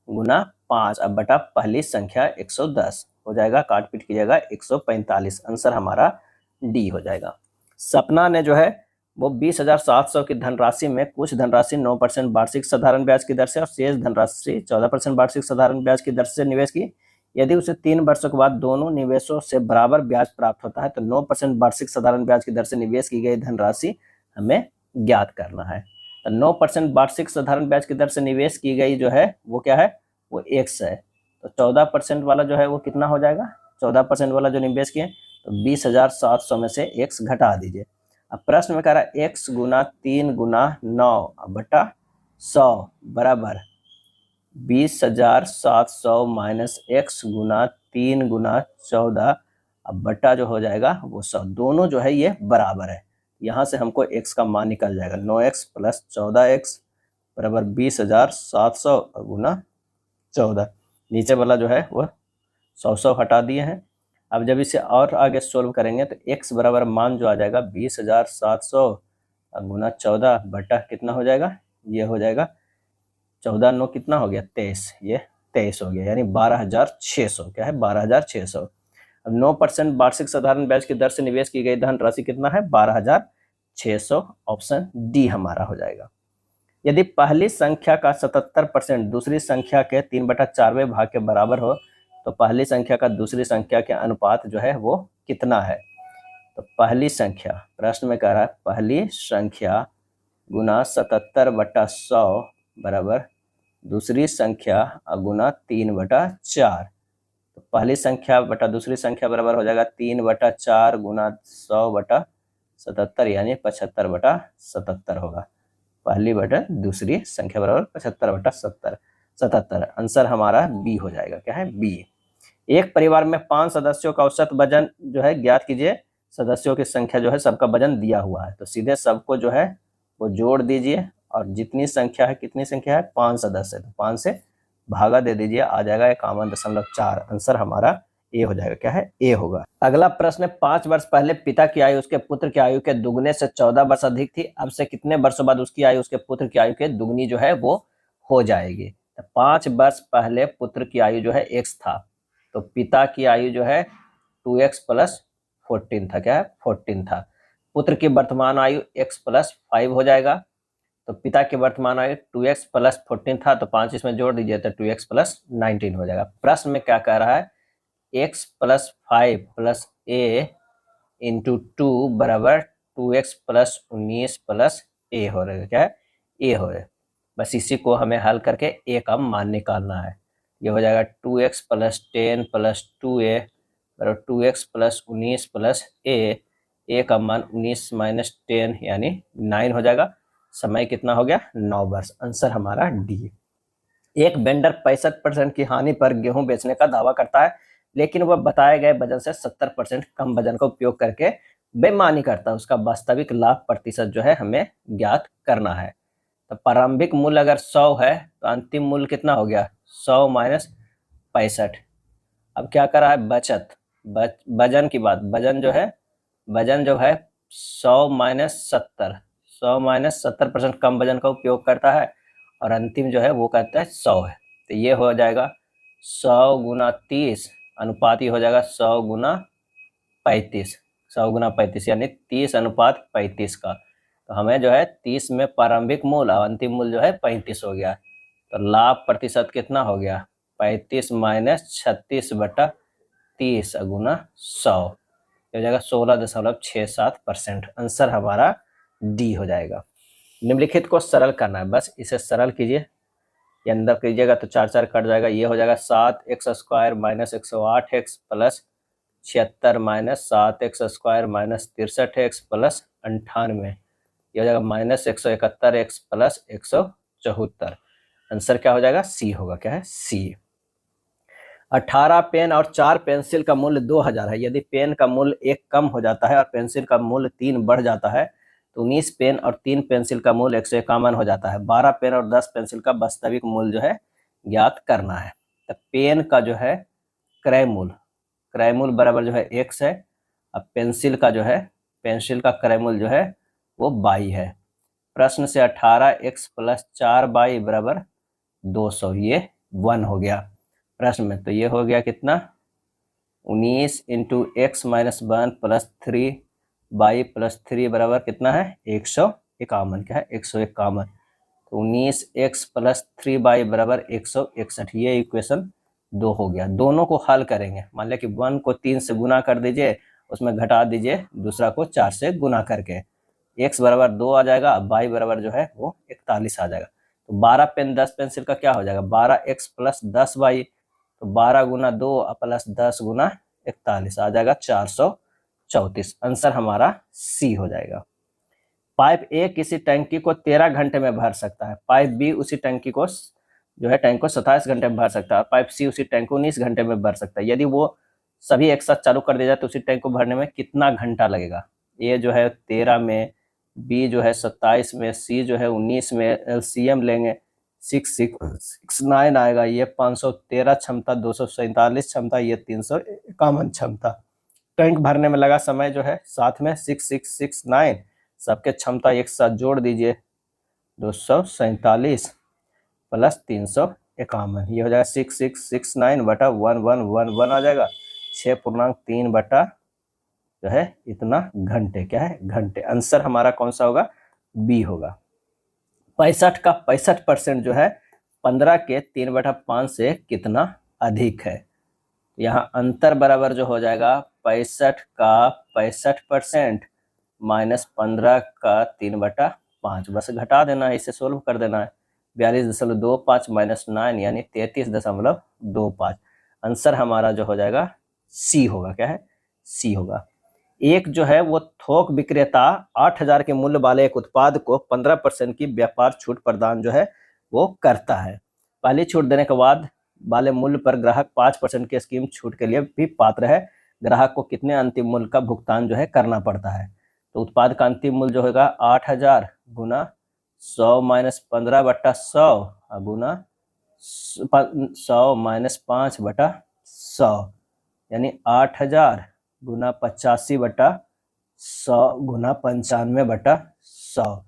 गुना 5 अब बटा पहली संख्या 110 हो जाएगा, काट पीट कीजिएगा 145। आंसर हमारा डी हो जाएगा। सपना ने जो है वो 20,700 की धनराशि में कुछ धनराशि 9% वार्षिक साधारण ब्याज की दर से और शेष धनराशि 14% वार्षिक साधारण ब्याज की दर से निवेश की। यदि उसे 3 वर्षों के बाद दोनों निवेशों से बराबर ब्याज प्राप्त होता है तो 9% वार्षिक साधारण ब्याज की दर से निवेश की गई धनराशि हमें ज्ञात करना है। तो 9% वार्षिक साधारण ब्याज की दर से निवेश की गई जो है वो क्या है, वो x है। तो 14% वाला जो है वो कितना हो जाएगा, 14% वाला जो निवेश किए तो 20,700 में से x घटा दीजिए। अब प्रश्न में कह रहा है x गुना 3 गुना 9 बटा 100 बराबर 20,700 माइनस x गुना 3 गुना 14 अब बटा जो हो जाएगा वो 100। दोनों जो है ये बराबर है, यहाँ से हमको x का मान निकल जाएगा 9x प्लस 14x बराबर 20,700 गुना 14। नीचे वाला जो है वो 100 हटा दिए हैं। अब जब इसे और आगे सोल्व करेंगे तो x बराबर मान जो आ जाएगा 20,700 गुना 14 बटा कितना हो जाएगा, ये हो जाएगा 14 9 कितना हो गया 23, ये 23 हो गया यानी 12,600। क्या है, 12,600। अब 9% वार्षिक साधारण ब्याज की दर से निवेश की गई धन राशि कितना है? 12,600। ऑप्शन डी हमारा हो जाएगा। यदि पहली संख्या का 77% दूसरी संख्या के 3/4वें भाग के बराबर हो तो पहली संख्या का दूसरी संख्या के अनुपात जो है वो कितना है? तो पहली संख्या, प्रश्न में कह रहा है पहली संख्या गुना 77/100 बराबर दूसरी संख्या गुना 3/4। तो पहली संख्या बटा दूसरी संख्या बराबर हो जाएगा 3/4 गुना 100/77 यानी 75/77 होगा। पहली बटा दूसरी संख्या बराबर 75/77। आंसर हमारा बी हो जाएगा। क्या है? बी। एक परिवार में 5 सदस्यों का औसत वजन जो है ज्ञात कीजिए। सदस्यों की संख्या जो है सबका वजन दिया हुआ है तो सीधे सबको जो है वो जोड़ दीजिए और जितनी संख्या है, कितनी संख्या है? 5 सदस्य, तो 5 से भागा दे दीजिए, आ जाएगा 51.4। आंसर हमारा ए हो जाएगा। क्या है? ए होगा। अगला प्रश्न है 5 वर्ष पहले पिता की आयु उसके पुत्र की आयु के दुगने से 14 वर्ष अधिक थी। अब से कितने वर्षों बाद उसकी आयु उसके पुत्र की आयु के दुगनी जो है वो हो जाएगी? तो 5 वर्ष पहले पुत्र की आयु जो है x था तो पिता की आयु जो है 2x + 14 था। क्या है? 14 था। पुत्र की वर्तमान आयु x + 5 हो जाएगा। तो पिता की वर्तमान आयु 2x + 14 था तो 5 इसमें जोड़ दीजिए तो 2x + 19 हो जाएगा। प्रश्न में क्या कह रहा है? x + 5 + a × 2 बराबर 2x + 19 + a हो रहा है। क्या है? a हो रहा है। बस इसी को हमें हल करके a का मान निकालना है। ये हो जाएगा 2x + 10 + 2a बराबर 2x + 19 + a का मान 19 - 10 यानी 9 हो जाएगा। समय कितना हो गया? 9 वर्ष। आंसर हमारा डी। एक वेंडर 65% की हानि पर गेहूं बेचने का दावा करता है लेकिन वह बताए गए वजन से 70% कम वजन का उपयोग करके बेईमानी करता है। उसका वास्तविक लाभ प्रतिशत जो है हमें ज्ञात करना है। तो प्रारंभिक मूल्य अगर 100 है तो अंतिम मूल्य कितना हो गया? 100 - 65। अब क्या कर रहा है? बचत, वजन की बात, वजन जो है 100 - 70, 100 - 70% कम वजन का उपयोग करता है और अंतिम जो है वो कहता है 100 है। तो ये हो जाएगा 100 × 30 अनुपात, ये हो जाएगा 100 × 35, 100 × 35 यानी 30:35 का। तो हमें जो है 30 में प्रारंभिक मूल्य और अंतिम मूल्य जो है 35 हो गया। तो लाभ प्रतिशत कितना हो गया? 35 - 36/30 × 100 हो जाएगा 16.67%। आंसर हमारा डी हो जाएगा। निम्नलिखित को सरल करना है, बस इसे सरल कीजिए। ये अंदर कीजिएगा तो 4 4 कट जाएगा। ये हो जाएगा 7x² - 108x + 76 - 7x² - 63x + 98। ये हो जाएगा -171x + 174। आंसर क्या हो जाएगा? सी होगा। क्या है? सी। 18 पेन और 4 पेंसिल का मूल्य 2000 है। यदि पेन का मूल्य 1 कम हो जाता है और पेंसिल का मूल्य 3 बढ़ जाता है तो 19 पेन और 3 पेंसिल का मूल्य 151 हो जाता है। 12 पेन और 10 पेंसिल का वास्तविक मूल्य जो है ज्ञात करना है। तो पेन का जो है क्रय मूल्य बराबर जो है x है। अब पेंसिल का क्रय मूल्य जो है वो y है। प्रश्न से 18x + 4y बराबर 200, ये 1 हो गया प्रश्न में। तो ये हो गया कितना? 19 × x - 1 + 3y + 3 बराबर कितना है? 151। क्या है? 151। तो 19x + 3y बराबर 161। ये इक्वेशन 2 हो गया। दोनों को हल करेंगे। मान लिया कि 1 को 3 से गुना कर दीजिए, उसमें घटा दीजिए, दूसरा को 4 से गुना करके x बराबर 2 आ जाएगा, y बराबर जो है वो 41 आ जाएगा। तो 12 पेन 10 पेंसिल का क्या हो जाएगा? 12x + 10y, तो 12 × 2 + 10 × 41 आ जाएगा 434। आंसर हमारा सी हो जाएगा। पाइप ए किसी टंकी को 13 घंटे में भर सकता है। पाइप बी उसी टंकी को जो है टैंक को 27 घंटे में भर सकता है। पाइप सी उसी टैंक को 19 घंटे में भर सकता है। यदि वो सभी एक साथ चालू कर दिया जाए तो उसी टैंक को भरने में कितना घंटा लगेगा? ए जो है 13 में, बी जो है 27 में, सी जो है 19 में। एलसीएम लेंगे 6669 आएगा। ये 513 क्षमता, 247 क्षमता, ये 351 क्षमता। टैंक भरने में लगा समय जो है साथ में 6669, सबके क्षमता एक साथ जोड़ दीजिए 247 + 351, ये हो जाएगा 6669/1111 आ जाएगा। 6.3 बटा जो है इतना घंटे, क्या है घंटे। आंसर हमारा कौन सा होगा, बी होगा। 65 का 65% जो है 15 के 3/5 से कितना अधिक है। यहाँ अंतर बराबर जो हो जाएगा 65 का 65% माइनस 15 का 3/5, बस घटा देना है, इसे सोल्व कर देना है। 42.25 माइनस 9 यानी 33.25। आंसर हमारा जो हो जाएगा सी होगा, क्या है सी होगा। एक जो है वो थोक विक्रेता 8,000 के मूल्य वाले एक उत्पाद को 15% की व्यापार छूट प्रदान जो है वो करता है। पहली छूट देने के बाद वाले मूल्य पर ग्राहक 5% की स्कीम छूट के लिए भी पात्र है। ग्राहक को कितने अंतिम मूल्य का भुगतान जो है करना पड़ता है। तो उत्पाद का अंतिम मूल्य जो होगा 8,000 गुना 100 माइनस 15/100 गुना 100 माइनस 5/100 यानी 8,000 गुना 85/100 गुना 95/100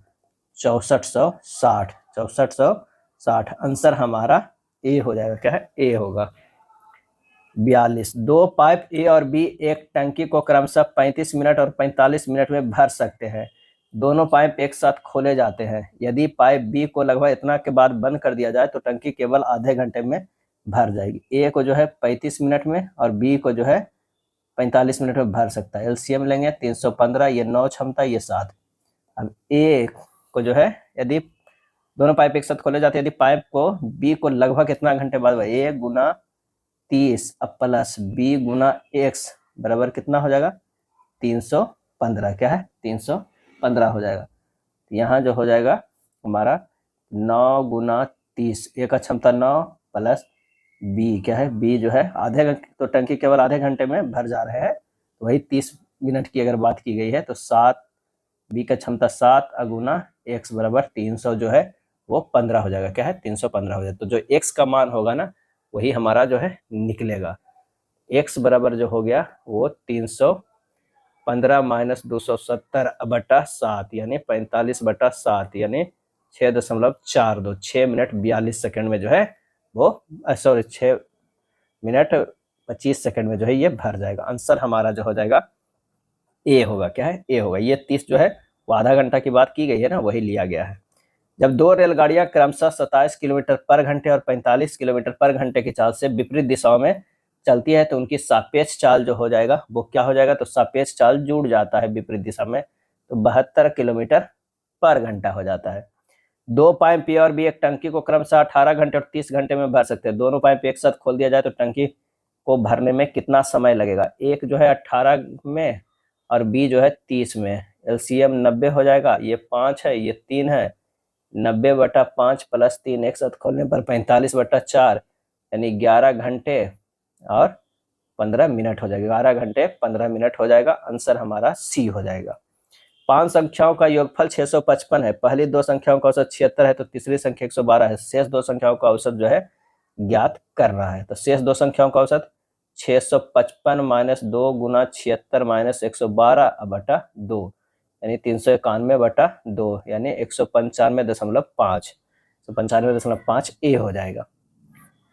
6460 6460। आंसर हमारा ए हो जाएगा, क्या है ए होगा। 42 दो पाइप ए और बी एक टंकी को क्रमशः 35 मिनट और 45 मिनट में भर सकते हैं। दोनों पाइप एक साथ खोले जाते हैं। यदि पाइप बी को लगभग इतना के बाद बंद कर दिया जाए तो टंकी केवल आधे घंटे में भर जाएगी। ए को जो है 35 मिनट में और बी को जो है 45 मिनट में भर सकता है। एलसीएम लेंगे 315, ये 9 क्षमता, ये 7। अब ए को जो है यदि दोनों पाइप एक साथ खोले जाते हैं, यदि पाइप को बी को लगभग कितना घंटे बाद, ए गुना 30 अब प्लस बी गुना एक्स बराबर कितना हो जाएगा 315, क्या है 315 हो जाएगा। यहाँ जो हो जाएगा हमारा 9 गुना 30, ए का क्षमता 9 प्लस बी, क्या है बी जो है आधे घंटे, तो टंकी केवल आधे घंटे में भर जा रहे हैं, तो वही 30 मिनट की अगर बात की गई है तो 7 बी का क्षमता 7 अगुना एक्स बराबर 300 जो है वो 15 हो जाएगा, क्या है 315 हो जाएगा। तो जो एक्स का मान होगा ना वही हमारा जो है निकलेगा। एक्स बराबर जो हो गया वो 315 माइनस 270/7 यानी 45/7 यानी 6.42, 6 मिनट 42 सेकंड में जो है वो 6 मिनट 25 सेकंड में जो है ये भर जाएगा। आंसर हमारा जो हो जाएगा ए होगा, क्या है ए होगा। ये 30 जो है वो आधा घंटा की बात की गई है ना, वही लिया गया है। जब दो रेलगाड़ियां क्रमशः 27 किलोमीटर पर घंटे और 45 किलोमीटर पर घंटे की चाल से विपरीत दिशाओं में चलती है तो उनकी सापेक्ष चाल जो हो जाएगा वो क्या हो जाएगा, तो सापेक्ष चाल जुड़ जाता है विपरीत दिशा में, तो 72 किलोमीटर पर घंटा हो जाता है। दो पाइप ए और बी एक टंकी को क्रमशः 18 घंटे और 30 घंटे में भर सकते हैं। दोनों पाइप एक साथ खोल दिया जाए तो टंकी को भरने में कितना समय लगेगा। एक जो है 18 में और बी जो है 30 में। एलसीएम 90 हो जाएगा, ये 5 है, ये 3 है, 90/5 प्लस 3 एक साथ खोलने पर 45/4 यानी 11 घंटे और 15 मिनट हो जाएगा। 11 घंटे 15 मिनट हो जाएगा। आंसर हमारा सी हो जाएगा। 5 संख्याओं का योगफल 655 है। पहली दो संख्याओं का औसत 76 है तो तीसरी संख्या 112 है। शेष दो संख्याओं का औसत जो है ज्ञात करना है। तो शेष दो संख्याओं का औसत 655 माइनस 2 गुना 76 माइनस 112/2 यानी 391/2 यानी 195.5 195.5 ए हो जाएगा।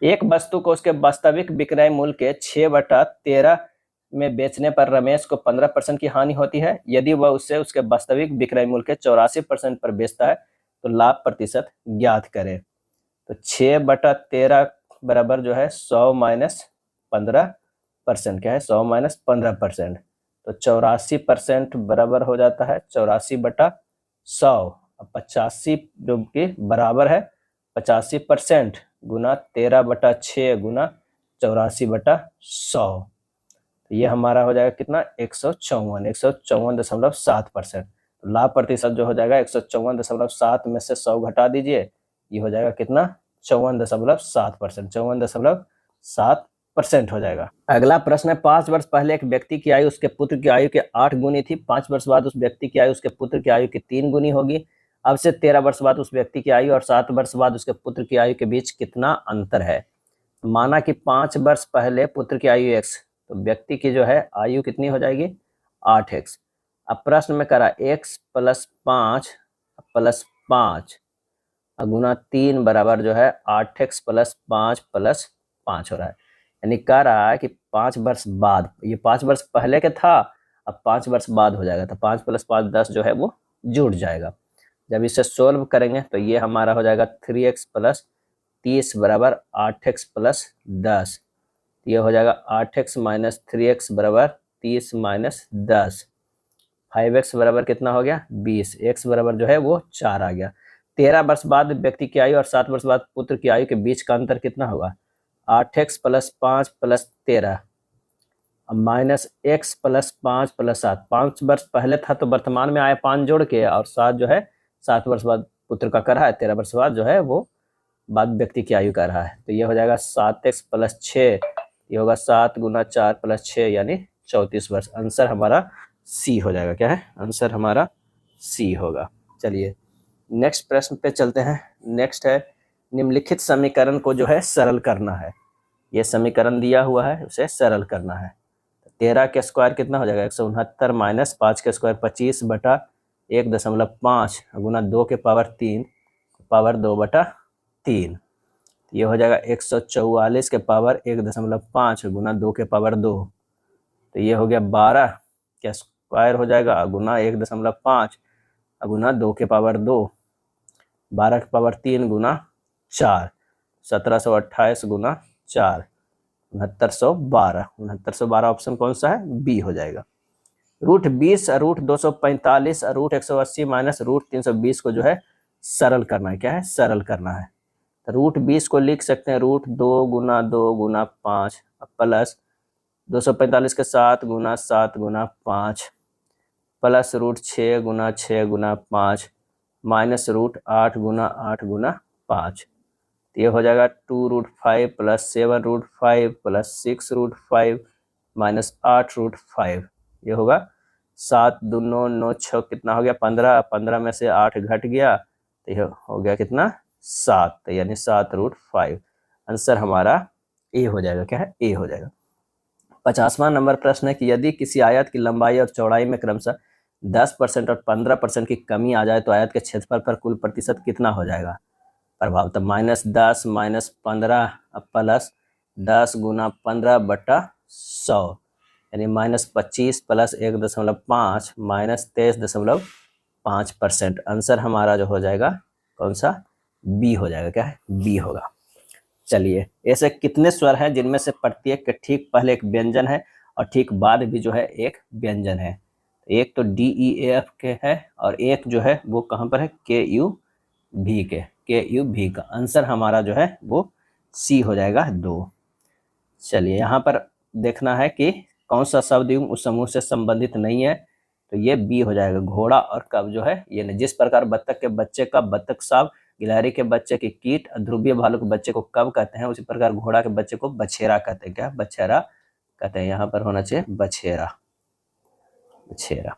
एक वस्तु को उसके वास्तविक विक्रय मूल्य के 6/13 में बेचने पर रमेश को 15% की हानि होती है। यदि वह उसे उसके वास्तविक विक्रय मूल्य के 84% पर बेचता है तो लाभ प्रतिशत ज्ञात करें। तो 6/13 बराबर जो है 100 माइनस 15%, क्या है 100 माइनस 15%, तो 84% बराबर हो जाता है 84/100। अब 85 जो कि बराबर है 85% गुना 13/6 गुना 84/100, तो ये हमारा हो जाएगा कितना 154.7%। तो लाभ प्रतिशत जो हो जाएगा 154.7 में से 100 घटा दीजिए, ये हो जाएगा कितना 54.7%, 54.7% हो जाएगा। अगला प्रश्न है 5 वर्ष पहले एक व्यक्ति की आयु उसके पुत्र की आयु के 8 गुनी थी। 5 वर्ष बाद उस व्यक्ति की आयु उसके पुत्र की आयु के 3 गुनी होगी। अब से 13 वर्ष बाद उस व्यक्ति की आयु और 7 वर्ष बाद उसके पुत्र की आयु के बीच कितना अंतर है। माना कि 5 वर्ष पहले पुत्र की आयु x, तो व्यक्ति की जो है आयु कितनी हो जाएगी 8x। अब प्रश्न में करा x प्लस 5 प्लस 5 गुना 3 बराबर जो है 8x प्लस 5 प्लस 5 हो रहा है। यानी कह रहा है कि 5 वर्ष बाद, ये 5 वर्ष पहले के था, अब 5 वर्ष बाद हो जाएगा, तो 5 + 5 10 जो है वो जुड़ जाएगा। जब इसे सोल्व करेंगे तो ये हमारा हो जाएगा 3x + 30 बराबर 8x + 10। ये हो जाएगा 8x - 3x बराबर 30 - 10। 5x बराबर कितना हो गया 20, x बराबर जो है वो 4 आ गया। 13 वर्ष बाद व्यक्ति की आयु और 7 वर्ष बाद पुत्र की आयु के बीच का अंतर कितना होगा? 8x + 5 + 13 -x + 5 + 7। 5 वर्ष पहले था तो वर्तमान में आया 5 जोड़ के, और 7 जो है 7 वर्ष बाद पुत्र का कर रहा है, 13 वर्ष बाद जो है वो बाद व्यक्ति की आयु कर रहा है। तो ये हो जाएगा 7x + 6, ये होगा 7 × 4 + 6 यानी 34 वर्ष। आंसर हमारा सी हो जाएगा। क्या है आंसर हमारा? सी होगा। चलिए नेक्स्ट प्रश्न पे चलते हैं। नेक्स्ट है, निम्नलिखित समीकरण को जो है सरल करना है। ये समीकरण दिया हुआ है, उसे सरल करना है। 13 के स्क्वायर कितना हो जाएगा? 169 - 5 के स्क्वायर 25 बटा 1.5 गुना 2 के पावर 3 पावर 2/3। ये हो जाएगा 144 के पावर 1.5 गुना 2 के पावर 2। तो ये हो गया 12 के स्क्वायर हो जाएगा गुना 1.5 गुना 2 के पावर 2, 12 के पावर 3 गुना 4, 1728 गुना 4, 6912। 6912 ऑप्शन कौन सा है? बी हो जाएगा। √20 √245 √180 माइनस √320 को जो है सरल करना है। क्या है? सरल करना है। तो √20 को लिख सकते हैं √2 गुना 2 गुना 5 प्लस 245 के 7 गुना 7 गुना 5 प्लस √6 गुना 6 गुना 5 माइनस √8 गुना 8 गुना 5। तो ये हो जाएगा 2√5 प्लस 7√5 प्लस 6√5 माइनस 8√5। ये होगा 7 2 9 9 6 कितना हो गया 15, 15 में से 8 घट गया तो ये हो गया कितना 7, तो यानी 7√5। आंसर हमारा ए हो जाएगा। क्या है? ए हो जाएगा। 50वां नंबर प्रश्न है कि यदि किसी आयत की लंबाई और चौड़ाई में क्रमशः 10% और 15% की कमी आ जाए तो आयत के क्षेत्रफल पर कुल प्रतिशत कितना हो जाएगा प्रभाव? तो -10 -15 प्लस 10 गुना 15/100 यानी -25 प्लस 1.5 -23.5%। आंसर हमारा जो हो जाएगा कौन सा? बी हो जाएगा। क्या है? बी होगा। चलिए ऐसे कितने स्वर हैं जिनमें से प्रत्येक के ठीक पहले एक व्यंजन है और ठीक बाद भी जो है एक व्यंजन है? एक तो DEF के है और एक जो है वो कहाँ पर है? KUV के। KUV का आंसर हमारा जो है वो सी हो जाएगा 2। चलिए यहाँ पर देखना है कि कौन सा शब्द युग्म उस समूह से संबंधित नहीं है, तो ये बी हो जाएगा। घोड़ा और कब जो है ये नहीं। जिस प्रकार बत्तख के बच्चे का बत्तख साब, गिलहरी के बच्चे की कीट, ध्रुवीय भालू के बच्चे को कब कहते हैं, उसी प्रकार घोड़ा के बच्चे को बछेरा कहते हैं। क्या? बछेरा कहते हैं। यहाँ पर होना चाहिए बछेरा। बछेरा।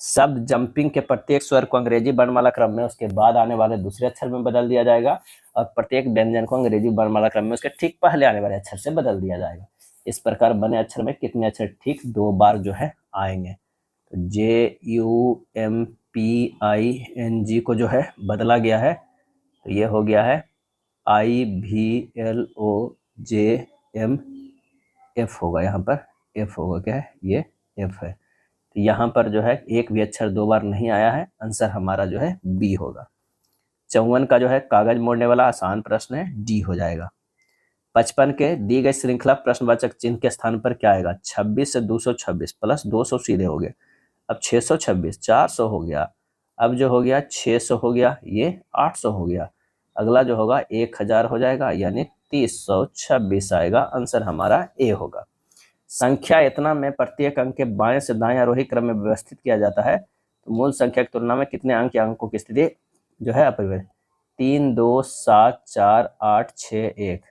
शब्द जंपिंग के प्रत्येक स्वर को अंग्रेजी वर्णमाला क्रम में उसके बाद आने वाले दूसरे अक्षर में बदल दिया जाएगा और प्रत्येक व्यंजन को अंग्रेजी वर्णमाला क्रम में उसके ठीक पहले आने वाले अक्षर से बदल दिया जाएगा। इस प्रकार बने अक्षर में कितने अक्षर ठीक 2 बार जो है आएंगे? तो JUMPING को जो है बदला गया है, तो ये हो गया है IVLOJMF होगा। यहाँ पर F होगा। क्या है? ये F है। तो यहाँ पर जो है एक भी अक्षर 2 बार नहीं आया है। आंसर हमारा जो है बी होगा। 54 का जो है कागज मोड़ने वाला आसान प्रश्न है, डी हो जाएगा। 55 के दी गई श्रृंखला प्रश्नवाचक चिन्ह के स्थान पर क्या आएगा? 26 से 226 प्लस 200 सीधे हो गए। अब 626 400 हो गया। अब जो हो गया 600 हो गया, ये 800 हो गया। अगला जो होगा 1000 हो जाएगा यानी 326 आएगा। आंसर हमारा ए होगा। संख्या इतना में प्रत्येक अंक के बाएं से दाएं आरोही क्रम में व्यवस्थित किया जाता है तो मूल संख्या की तुलना में कितने अंक या अंकों की स्थिति जो है अपरिवर्तित? 3 2 7 4 8 6 1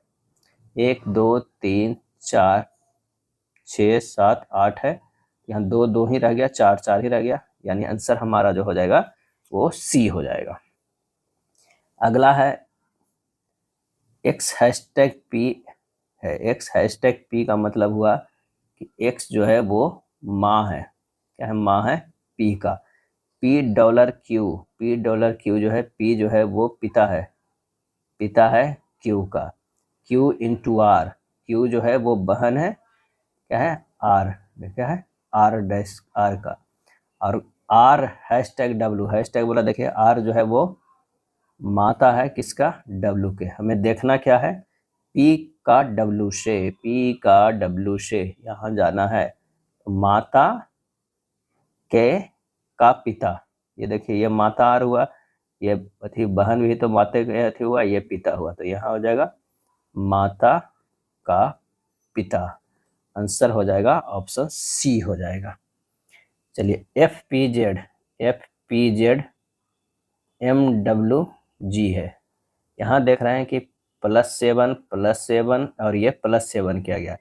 1 2 3 4 6 7 8 है। यहाँ 2 2 ही रह गया, 4 4 ही रह गया, यानी आंसर हमारा जो हो जाएगा वो सी हो जाएगा। अगला है X#P है। X#P का मतलब हुआ कि X जो है वो माँ है। क्या है? माँ है P का। $Q जो है, P जो है वो पिता है, पिता है Q का। Q × R, Q जो है वो वहन है, क्या है, R, क्या है, R डैश R का, और R हैशटैग W, हैशटैग बोला, देखिए R जो है वो माता है किसका, W के। हमें देखना क्या है, P का W से, P का W से यहाँ जाना है, माता के का पिता, ये देखिए ये माता आर हुआ, ये अथी बहन भी तो माता के अथी हुआ, ये पिता हुआ, तो यहाँ हो जाएगा माता का पिता। आंसर हो जाएगा ऑप्शन सी हो जाएगा। चलिए एफ पी जेड MWG है। यहाँ देख रहे हैं कि +7 और ये +7 किया गया,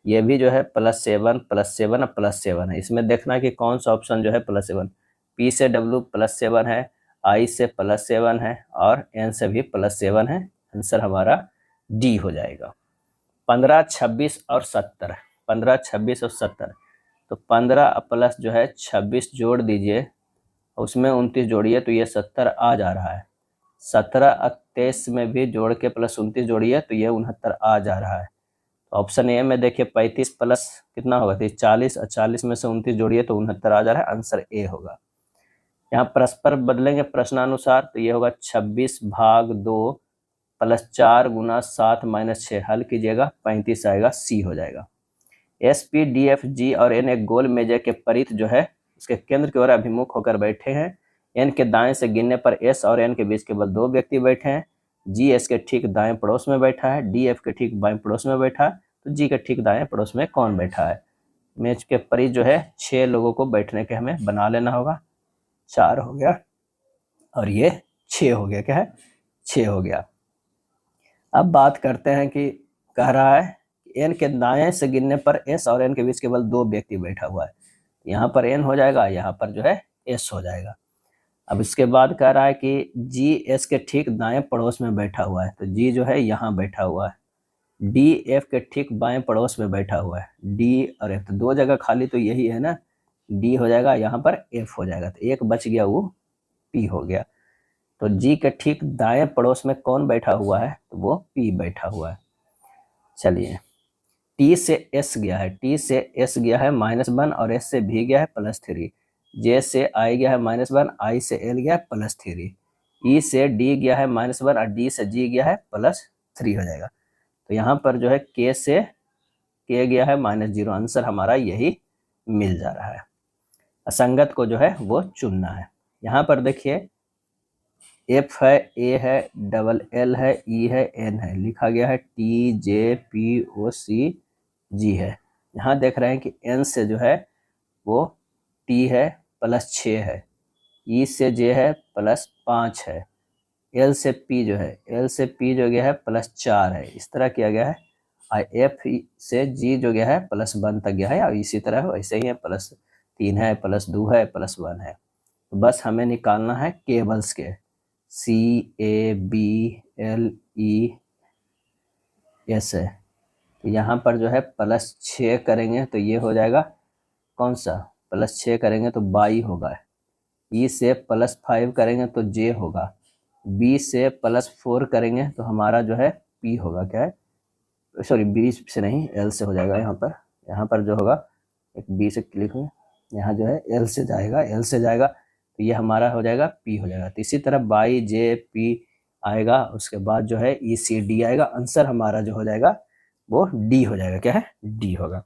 ये भी जो है +7 +7 और +7 है। इसमें देखना है कि कौन सा ऑप्शन जो है +7, P से W +7 है, I से +7 है और N से भी +7 है। आंसर हमारा D हो जाएगा। 15, 26 और 70, 15, 26 और 70, तो 15 प्लस जो है 26 जोड़ दीजिए, उसमें 29 जोड़िए तो ये 70 आ जा रहा है। 17 और 23 में भी जोड़ के प्लस 29 जोड़िए तो ये 69 आ जा रहा है। तो ऑप्शन ए में देखिए 35 प्लस कितना होगा, 40, और 40 में से 29 जोड़िए तो 69 आ जा रहा है। आंसर ए होगा। यहाँ परस्पर बदलेंगे प्रश्नानुसार, तो ये होगा 26/2 + 4 × 7 - 6, हल कीजिएगा 35 आएगा, सी हो जाएगा। SP, DF, G और N एक गोल मेजे के परित जो है उसके केंद्र की ओर अभिमुख होकर बैठे हैं। N के दाएं से गिनने पर S और N के बीच केवल 2 व्यक्ति बैठे हैं। G S के ठीक दाएं पड़ोस में बैठा है, D F के ठीक बाएं पड़ोस में बैठा है, तो G के ठीक दाएं पड़ोस में कौन बैठा है। मेज के परित जो है 6 लोगों को बैठने के हमें बना लेना होगा। 4 हो गया और ये 6 हो गया, क्या है, 6 हो गया। अब बात करते हैं कि कह रहा है N के दाएं से गिनने पर S और N के बीच केवल 2 व्यक्ति बैठा हुआ है। यहाँ पर N हो जाएगा, यहाँ पर जो है S हो जाएगा। अब इसके बाद कह रहा है कि G S के ठीक दाएं पड़ोस में बैठा हुआ है, तो G जो है यहाँ बैठा हुआ है। D F के ठीक बाएं पड़ोस में बैठा हुआ है, D और F, तो 2 जगह खाली तो यही है ना, D हो जाएगा, यहाँ पर F हो जाएगा, तो एक बच गया, वो P हो गया। तो G के ठीक दाएं पड़ोस में कौन बैठा हुआ है, तो वो P बैठा हुआ है। चलिए T से S गया है, T से S गया है -1 और S से V गया है +3, J से I गया है -1, I से L गया है +3, E से D गया है -1 और D से G गया है +3 हो जाएगा। तो यहाँ पर जो है K से K गया है -0, आंसर हमारा यही मिल जा रहा है। असंगत को जो है वो चुनना है। यहाँ पर देखिए F है, A है, LL है, E है, N है, लिखा गया है TJPOCG है। यहाँ देख रहे हैं कि N से जो है वो T है +6 है, E से J है +5 है, L से P जो है, L से P जो गया है +4 है, इस तरह किया गया है। F से G जो गया है +1 तक गया है, और इसी तरह वैसे ही है, +3 है, +2 है, +1 है। तो बस हमें निकालना है केबल्स के, CABLES है। तो यहाँ पर जो है +6 करेंगे तो ये हो जाएगा, कौन सा, +6 करेंगे तो 22 होगा। E से +5 करेंगे तो J होगा। B से +4 करेंगे तो हमारा जो है P होगा, क्या है, सॉरी B से नहीं, L से हो जाएगा। यहाँ पर जो होगा, एक B से क्लिक हुआ, यहाँ जो है L से जाएगा, L से जाएगा तो ये हमारा हो जाएगा P हो जाएगा। तो इसी तरह बाई J P आएगा, उसके बाद जो है E C D आएगा। आंसर हमारा जो हो जाएगा वो D हो जाएगा, क्या है, D होगा।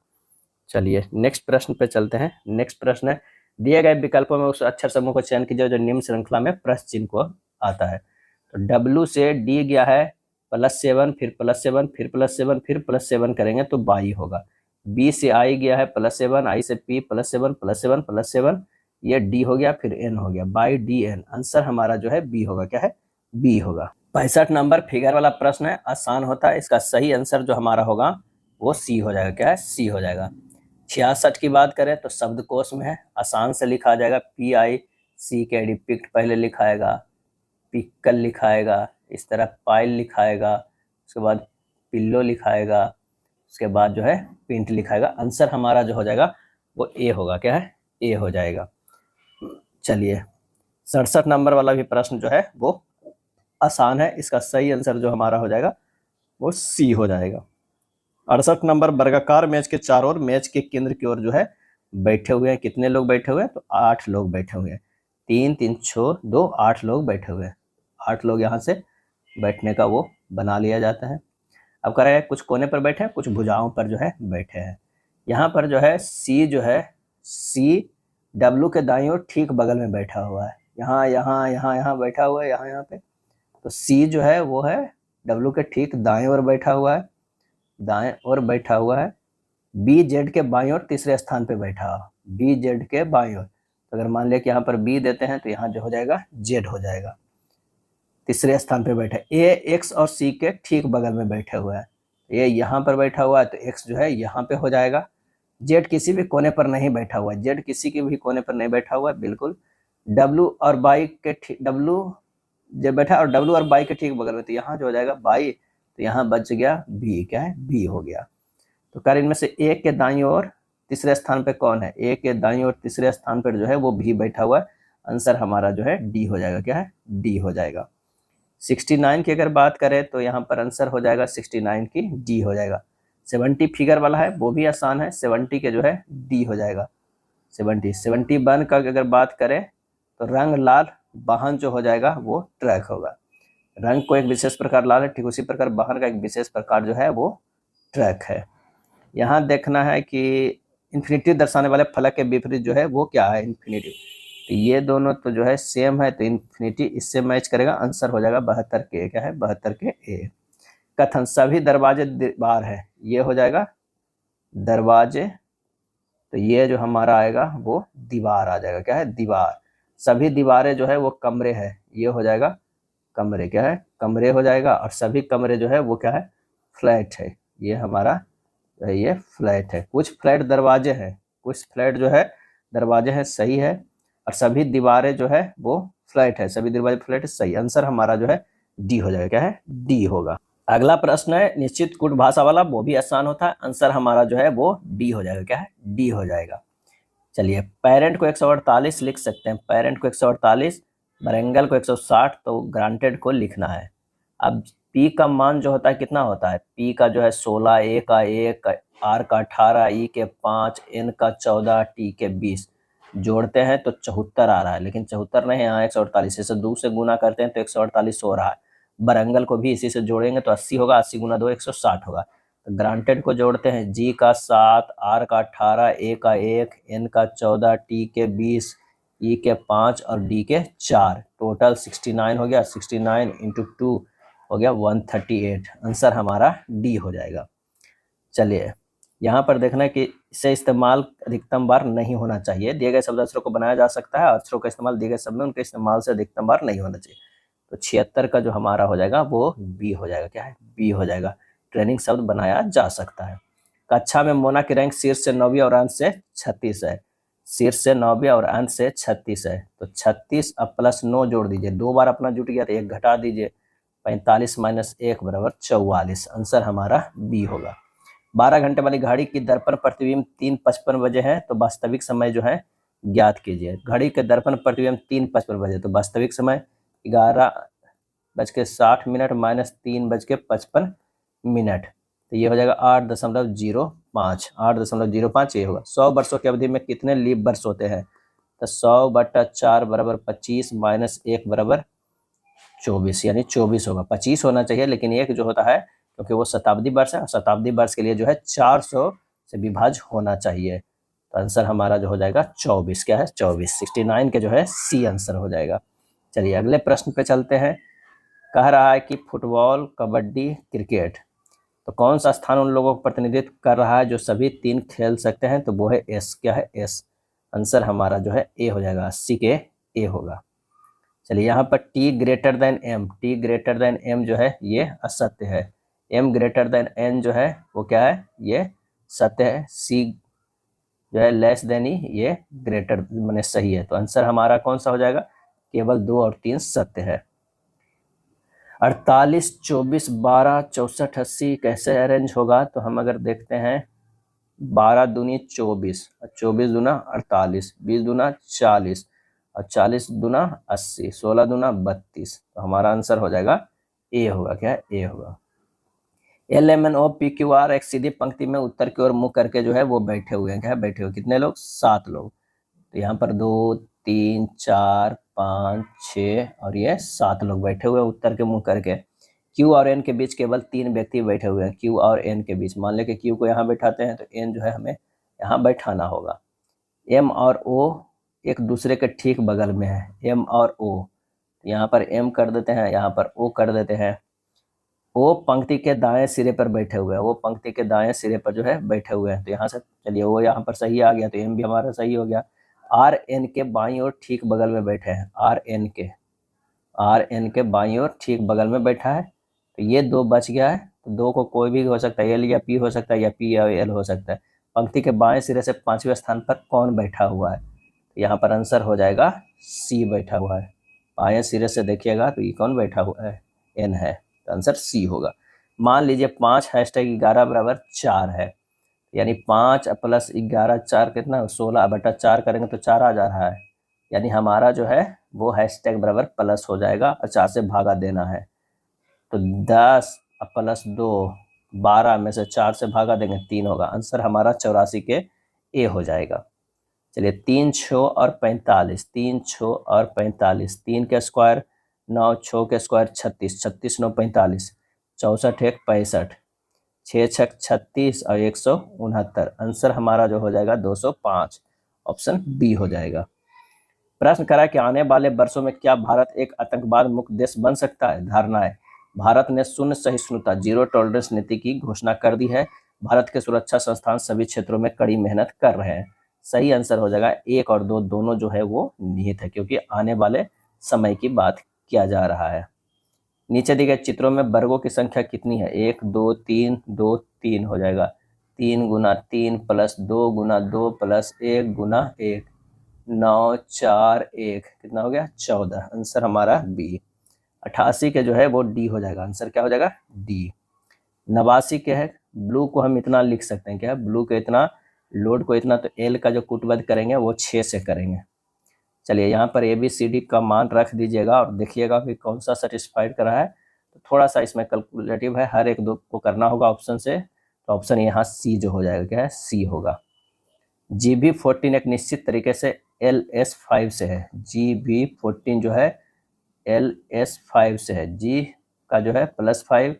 चलिए नेक्स्ट प्रश्न पे चलते हैं। नेक्स्ट प्रश्न है, दिए गए विकल्पों में उस अक्षर समूह को चयन कीजिए जो निम्न श्रृंखला में प्रश्न चिन्ह को आता है। तो W से D गया है +7, फिर +7, फिर +7, फिर +7 करेंगे तो 22 होगा। B से I गया है +7, I से P +7, +7, +7, ये D हो गया, फिर N हो गया, बाई DN। आंसर हमारा जो है B होगा, क्या है, B होगा। 65 नंबर फिगर वाला प्रश्न है, आसान होता है। इसका सही आंसर जो हमारा होगा वो C हो जाएगा, क्या है, C हो जाएगा। 66 की बात करें तो शब्दकोश में है, आसान से लिखा जाएगा, PICKD, पिक्ट पहले लिखाएगा, पिक्कल लिखाएगा, इस तरह पाइल लिखाएगा, उसके बाद पिल्लो लिखाएगा, उसके बाद जो है पिंट लिखाएगा। आंसर हमारा जो हो जाएगा वो ए होगा, क्या है, ए हो जाएगा। चलिए 67 नंबर वाला भी प्रश्न जो है वो आसान है। इसका सही आंसर जो हमारा हो जाएगा वो सी हो जाएगा। 68 नंबर, वर्गाकार मेज के चारों ओर मेज के केंद्र की ओर जो है बैठे हुए हैं। कितने लोग बैठे हुए हैं? तो 8 लोग बैठे हुए हैं। 3 3 6 2 8 लोग बैठे हुए हैं। 8 लोग यहाँ से बैठने का वो बना लिया जाता है। अब कह रहे हैं कुछ कोने पर बैठे हैं, कुछ भुजाओं पर जो है बैठे हैं। यहाँ पर जो है सी जो है, सी डब्लू के दाईं ओर ठीक बगल में बैठा हुआ है। यहाँ यहाँ यहाँ यहाँ बैठा हुआ है, यहाँ यहाँ पे। तो सी जो है वो है डब्लू के ठीक दाएं ओर बैठा हुआ है, दाएं ओर बैठा हुआ है। बी जेड के बाईं ओर तीसरे स्थान पे बैठा हुआ, बी जेड के बाईं ओर। तो अगर मान लिया कि यहाँ पर बी देते हैं तो यहाँ जो हो जाएगा जेड हो जाएगा, तीसरे स्थान पे बैठा। ए एक्स और सी के ठीक बगल में बैठे हुए हैं। ए यहाँ पर बैठा हुआ है तो एक्स जो है यहाँ पे हो जाएगा। जेड किसी भी कोने पर नहीं बैठा हुआ है, जेड किसी के भी कोने पर नहीं बैठा हुआ है बिल्कुल। डब्लू और बाई के ठीक, डब्लू जब बैठा और डब्लू और बाई के ठीक बगल में, तो यहाँ जो हो जाएगा बाई, तो यहाँ बच गया बी। क्या है? बी हो गया। तो कार्य इनमें से ए के दाईं ओर तीसरे स्थान पे कौन है? ए के दाईं ओर तीसरे स्थान पर जो है वो भी बैठा हुआ है। आंसर हमारा जो है डी हो जाएगा। क्या है? डी हो जाएगा। 69 की अगर बात करें तो यहाँ पर आंसर हो जाएगा 69 की डी हो जाएगा। 70 फिगर वाला है वो भी आसान है, 70 के जो है डी हो जाएगा। 71 का अगर बात करें तो रंग लाल वाहन जो हो जाएगा वो ट्रक होगा। रंग को एक विशेष प्रकार लाल है, ठीक उसी प्रकार वाहन का एक विशेष प्रकार जो है वो ट्रक है। यहाँ देखना है कि इन्फिनिटी दर्शाने वाले फलक के विपरीत जो है वो क्या है? इन्फिनिटी। तो ये दोनों तो जो है सेम है, तो इन्फिनिटी इससे मैच करेगा। आंसर हो जाएगा 72 के। क्या है? 72 के ए। कथन सभी दरवाजे दीवार है, ये हो जाएगा दरवाजे। तो ये जो हमारा आएगा वो दीवार आ जाएगा। क्या है? दीवार। सभी दीवारें जो है वो कमरे है, ये हो जाएगा कमरे। क्या है? कमरे हो जाएगा। और सभी कमरे जो है वो क्या है? फ्लैट है, ये हमारा ये फ्लैट है। कुछ फ्लैट दरवाजे हैं, कुछ फ्लैट जो है दरवाजे हैं, सही है। और सभी दीवारें जो है वो फ्लैट है, सभी दरवाजे फ्लैट है, सही। आंसर हमारा जो है डी हो जाएगा। क्या है? डी होगा। अगला प्रश्न है निश्चित कूट भाषा वाला, वो भी आसान होता है। आंसर हमारा जो है वो डी हो जाएगा। क्या है? डी हो जाएगा। चलिए, पेरेंट को 148 लिख सकते हैं, पेरेंट को 148, बरेंगल को 160, तो ग्रांटेड को लिखना है। अब पी का मान जो होता है कितना होता है? पी का जो है 16, ए का 1, आर का 18, ई के 5, एन का 14, टी के 20। जोड़ते हैं तो 74 आ रहा है, लेकिन 74 नहीं, यहाँ 148 से 2 से गुना करते हैं तो 148 हो रहा है। बरंगल को भी इसी से जोड़ेंगे तो 80 होगा, 80 गुना 2 160 होगा। तो ग्रांटेड को जोड़ते हैं, जी का 7, आर का 18, ए का 1, एन का 14, टी के 20, ई के 5 और डी के 4। टोटल 69 हो गया। 69 इंटू 2 हो गया 138। आंसर हमारा डी हो जाएगा। चलिए, यहाँ पर देखना है कि इसे इस्तेमाल अधिकतम बार नहीं होना चाहिए। दिए गए शब्द अक्षरों को बनाया जा सकता है, अक्षरों का इस्तेमाल दिए गए शब्द में उनके इस्तेमाल से अधिकतम बार नहीं होना चाहिए। तो 76 का जो हमारा हो जाएगा वो बी हो जाएगा। क्या है? बी हो जाएगा। ट्रेनिंग शब्द बनाया जा सकता है। कक्षा में मोना की रैंक शीर्ष से 9वीं और अंश से 36 है। शीर्ष से 9वीं और अंश से 36 है, तो 36 अब प्लस 9 जोड़ दीजिए, 2 बार अपना जुट गया तो 1 घटा दीजिए। 45 माइनस 1 बराबर 44। आंसर हमारा बी होगा। 12 घंटे वाली घड़ी की दर्पण प्रतिबिंब 3:55 बजे है, तो वास्तविक समय जो है ज्ञात कीजिए। घड़ी के दर्पण प्रतिबिंब 3:55 बजे, तो वास्तविक समय 11:60 माइनस 3:55। तो ये हो जाएगा 8.05। 8.05 ये होगा। 100 वर्षों की अवधि में कितने लीप वर्ष होते हैं? तो 100/4 बराबर 25 माइनस 1 बराबर 24, यानी 24 होगा। 25 होना चाहिए, लेकिन एक जो होता है क्योंकि वो शताब्दी वर्ष है, शताब्दी वर्ष के लिए जो है 400 से विभाज्य होना चाहिए। तो आंसर हमारा जो हो जाएगा 24। क्या है? 24। 69 के जो है सी आंसर हो जाएगा। चलिए अगले प्रश्न पे चलते हैं। कह रहा है कि फुटबॉल, कबड्डी, क्रिकेट, तो कौन सा स्थान उन लोगों को प्रतिनिधित्व कर रहा है जो सभी 3 खेल सकते हैं? तो वो है एस। क्या है? एस। आंसर हमारा जो है ए हो जाएगा, 80 के ए होगा। चलिए, यहाँ पर T greater than M, T greater than M जो है ये असत्य है। एम ग्रेटर देन एन जो है वो क्या है? ये सत्य है। सी जो है लेस देन ई, ये ग्रेटर माने सही है। तो आंसर हमारा कौन सा हो जाएगा? केवल 2 और 3 सत्य है। 48, 24, 12, 64, 80 कैसे अरेंज होगा? तो हम अगर देखते हैं, 12 दूनी 24, 24 दूना 48, 20 दूना 40 और 40 दूना 80, 16 दूना 32। तो हमारा आंसर हो जाएगा ए होगा। क्या है? ए होगा। LMNOPQR एक सीधी पंक्ति में उत्तर की ओर मुंह करके जो है वो बैठे हुए हैं। क्या है? बैठे हुए। कितने लोग? 7 लोग। तो यहाँ पर 2 3 4 5 6 और ये 7 लोग बैठे हुए हैं उत्तर के मुंह करके। Q और N के बीच केवल 3 व्यक्ति बैठे हुए हैं। Q और N के बीच, मान लें कि Q को यहाँ बैठाते हैं तो N जो है हमें यहाँ बैठाना होगा। M और O एक दूसरे के ठीक बगल में है। M और O, यहाँ पर M कर देते हैं, यहाँ पर O कर देते हैं। वो पंक्ति के दाएं सिरे पर बैठे हुए हैं। वो पंक्ति के दाएं सिरे पर जो है बैठे हुए हैं। तो यहाँ से चलिए वो यहाँ पर सही आ गया, तो एम भी हमारा सही हो गया। आर एन के बाईं ओर ठीक बगल में बैठे हैं। आर एन के बाईं ओर ठीक बगल में बैठा है। तो ये 2 बच गया है। तो 2 को कोई भी हो सकता है, एल या पी हो सकता है, या पी या एल हो सकता है। पंक्ति के बाएं सिरे से 5वें स्थान पर कौन बैठा हुआ है? तो यहाँ पर आंसर हो जाएगा सी बैठा हुआ है। बाएं सिरे से देखिएगा तो ये कौन बैठा हुआ है? एन है। तो आंसर सी होगा। मान लीजिए 5 हैशटैग 11 बराबर 4 है, यानी 5 + 11 4 कितना? 16/4 करेंगे तो 4 आ जा रहा है। यानी हमारा जो है वो हैशटैग बराबर प्लस हो जाएगा और 4 से भागा देना है। तो 10 + 2 12 में से 4 से भागा देंगे 3 होगा। आंसर हमारा 84 के ए हो जाएगा। चलिए 3 6 और 45, 3 6 और 45, 3 के स्क्वायर 9, 6 के स्क्वायर 36, 36 9 45, 64 1 65, 6 6 36 और 169। आंसर हमारा जो हो जाएगा 205, ऑप्शन बी हो जाएगा। प्रश्न करा कि आने वाले वर्षों में क्या भारत एक आतंकवाद मुक्त देश बन सकता है? धारणाएं। भारत ने शून्य सहिष्णुता, जीरो टॉलरेंस नीति की घोषणा कर दी है। भारत के सुरक्षा संस्थान सभी क्षेत्रों में कड़ी मेहनत कर रहे हैं। सही आंसर हो जाएगा 1 और 2 दोनों जो है वो निहित है, क्योंकि आने वाले समय की बात किया जा रहा है। नीचे दिए गए चित्रों में वर्गों की संख्या कितनी है? 1 2 3 2 3 हो जाएगा। 3 × 3 + 2 × 2 + 1 × 1, 9 4 1 कितना हो गया? 14। आंसर हमारा बी। 88 के जो है वो डी हो जाएगा। आंसर क्या हो जाएगा? डी। 89 के है, ब्लू को हम इतना लिख सकते हैं। क्या है? ब्लू के इतना, लोड को इतना, तो एल का जो कूटबद्ध करेंगे वो 6 से करेंगे। चलिए यहाँ पर ABCD का मान रख दीजिएगा और देखिएगा कि कौन सा सेटिस्फाइड कर रहा है। तो थोड़ा सा इसमें कैलकुलेटिव है, हर एक 2 को करना होगा ऑप्शन से। तो ऑप्शन यहाँ सी जो हो जाएगा, क्या है? सी होगा। GB14 एक निश्चित तरीके से LS5 से है। GB14 जो है LS5 से है। G का जो है +5,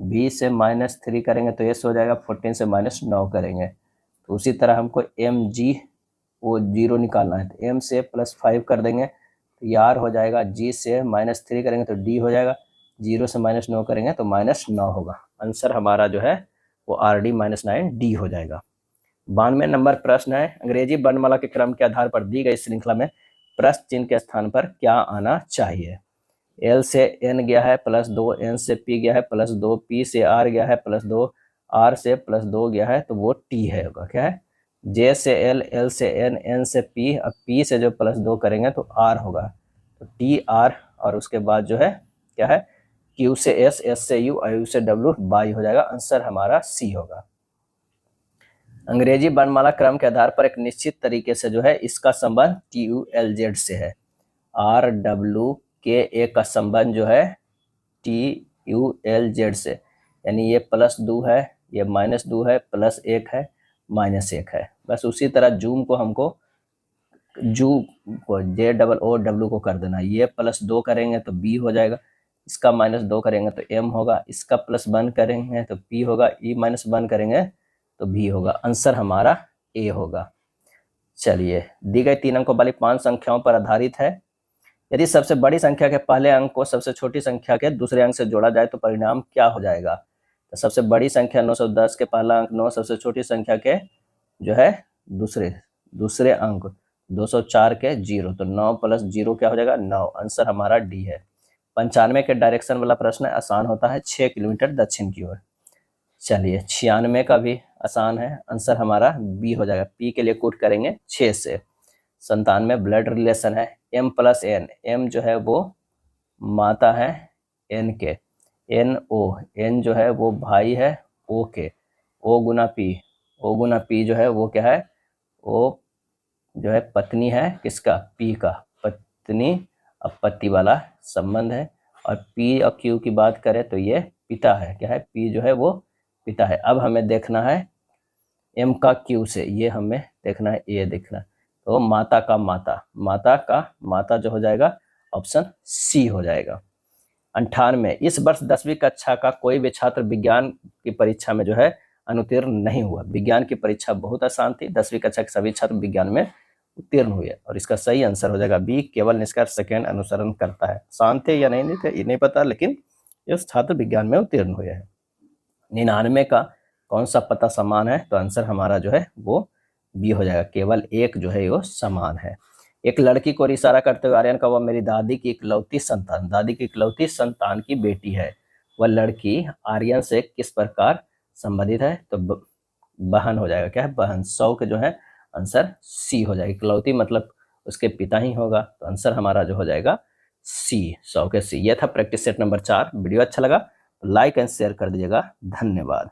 B से -3 करेंगे तो S हो जाएगा, 14 से -9 करेंगे तो उसी तरह हमको MG वो 0 निकालना है। तो M से +5 कर देंगे तो R हो जाएगा। G से -3 करेंगे तो D हो जाएगा। 0 से -9 करेंगे तो -9 होगा। आंसर हमारा जो है वो RD -9 D हो जाएगा। 92 नंबर प्रश्न है, अंग्रेजी वर्णमाला के क्रम के आधार पर दी गई श्रृंखला में प्रश्न चिन्ह के स्थान पर क्या आना चाहिए? L से N गया है +2, N से P गया है +2, P से R गया है +2, R से +2 गया है तो वो T है होगा। क्या है? J से L, L से N, N से P, अब P से जो +2 करेंगे तो R होगा। तो T R और उसके बाद जो है क्या है? Q से S, S से U और U से W, बाई हो जाएगा। आंसर हमारा C होगा। अंग्रेजी वर्णमाला क्रम के आधार पर एक निश्चित तरीके से जो है इसका संबंध TULZ से है। RWKA का संबंध जो है TULZ से, यानी ये +2 है, ये -2 है, +1 है, -1 है। बस उसी तरह जूम को हमको जू को JOOW को कर देना। ये +2 करेंगे तो B हो जाएगा, इसका -2 करेंगे तो M होगा, इसका +1 करेंगे तो P होगा, E -1 करेंगे तो B होगा। आंसर हमारा A होगा। चलिए, दी गई 3 अंकों वाली 5 संख्याओं पर आधारित है। यदि सबसे बड़ी संख्या के पहले अंक को सबसे छोटी संख्या के दूसरे अंक से जोड़ा जाए तो परिणाम क्या हो जाएगा? तो सबसे बड़ी संख्या 910 के पहला अंक 9, सबसे छोटी संख्या के जो है दूसरे अंक 204 के 0, तो 9 + 0 क्या हो जाएगा? 9। आंसर हमारा डी है। 95 के डायरेक्शन वाला प्रश्न आसान होता है, 6 किलोमीटर दक्षिण की ओर। चलिए 96 का भी आसान है, आंसर हमारा बी हो जाएगा। पी के लिए कूट करेंगे 6 से। 97 ब्लड रिलेशन है, M + N, M जो है वो माता है N के, N जो है वो भाई है O के, O × P जो है वो क्या है? O जो है पत्नी है किसका? P का, पत्नी और पति वाला संबंध है। और P और Q की बात करें तो ये पिता है। क्या है? P जो है वो पिता है। अब हमें देखना है एम का क्यू से, ये हमें देखना है, ये देखना है। तो माता का माता, माता का माता जो हो जाएगा ऑप्शन सी हो जाएगा। 98, इस वर्ष 10वीं कक्षा का कोई भी छात्र विज्ञान की परीक्षा में जो है अनुत्तीर्ण नहीं हुआ। विज्ञान की परीक्षा बहुत आसान थी, 10वीं कक्षा के सभी छात्र विज्ञान में उत्तीर्ण हुए। और इसका सही आंसर हो जाएगा बी, केवल निष्कर्ष सेकेंड अनुसरण करता है। आसान थे या नहीं थे ये नहीं पता, लेकिन इस छात्र विज्ञान में उत्तीर्ण हुए हैं। 99 का कौन सा पता समान है, तो आंसर हमारा जो है वो बी हो जाएगा, केवल एक जो है वो समान है। एक लड़की को इशारा करते हुए आर्यन का, वह मेरी दादी की इकलौती संतान, दादी की इकलौती संतान की बेटी है। वह लड़की आर्यन से किस प्रकार संबंधित है, तो बहन हो जाएगा, क्या है बहन। 100 के जो है आंसर सी हो जाएगा, इकलौती मतलब उसके पिता ही होगा, तो आंसर हमारा जो हो जाएगा सी, 100 के सी। यह था प्रैक्टिस सेट नंबर 4। वीडियो अच्छा लगा तो लाइक एंड शेयर कर दीजिएगा। धन्यवाद।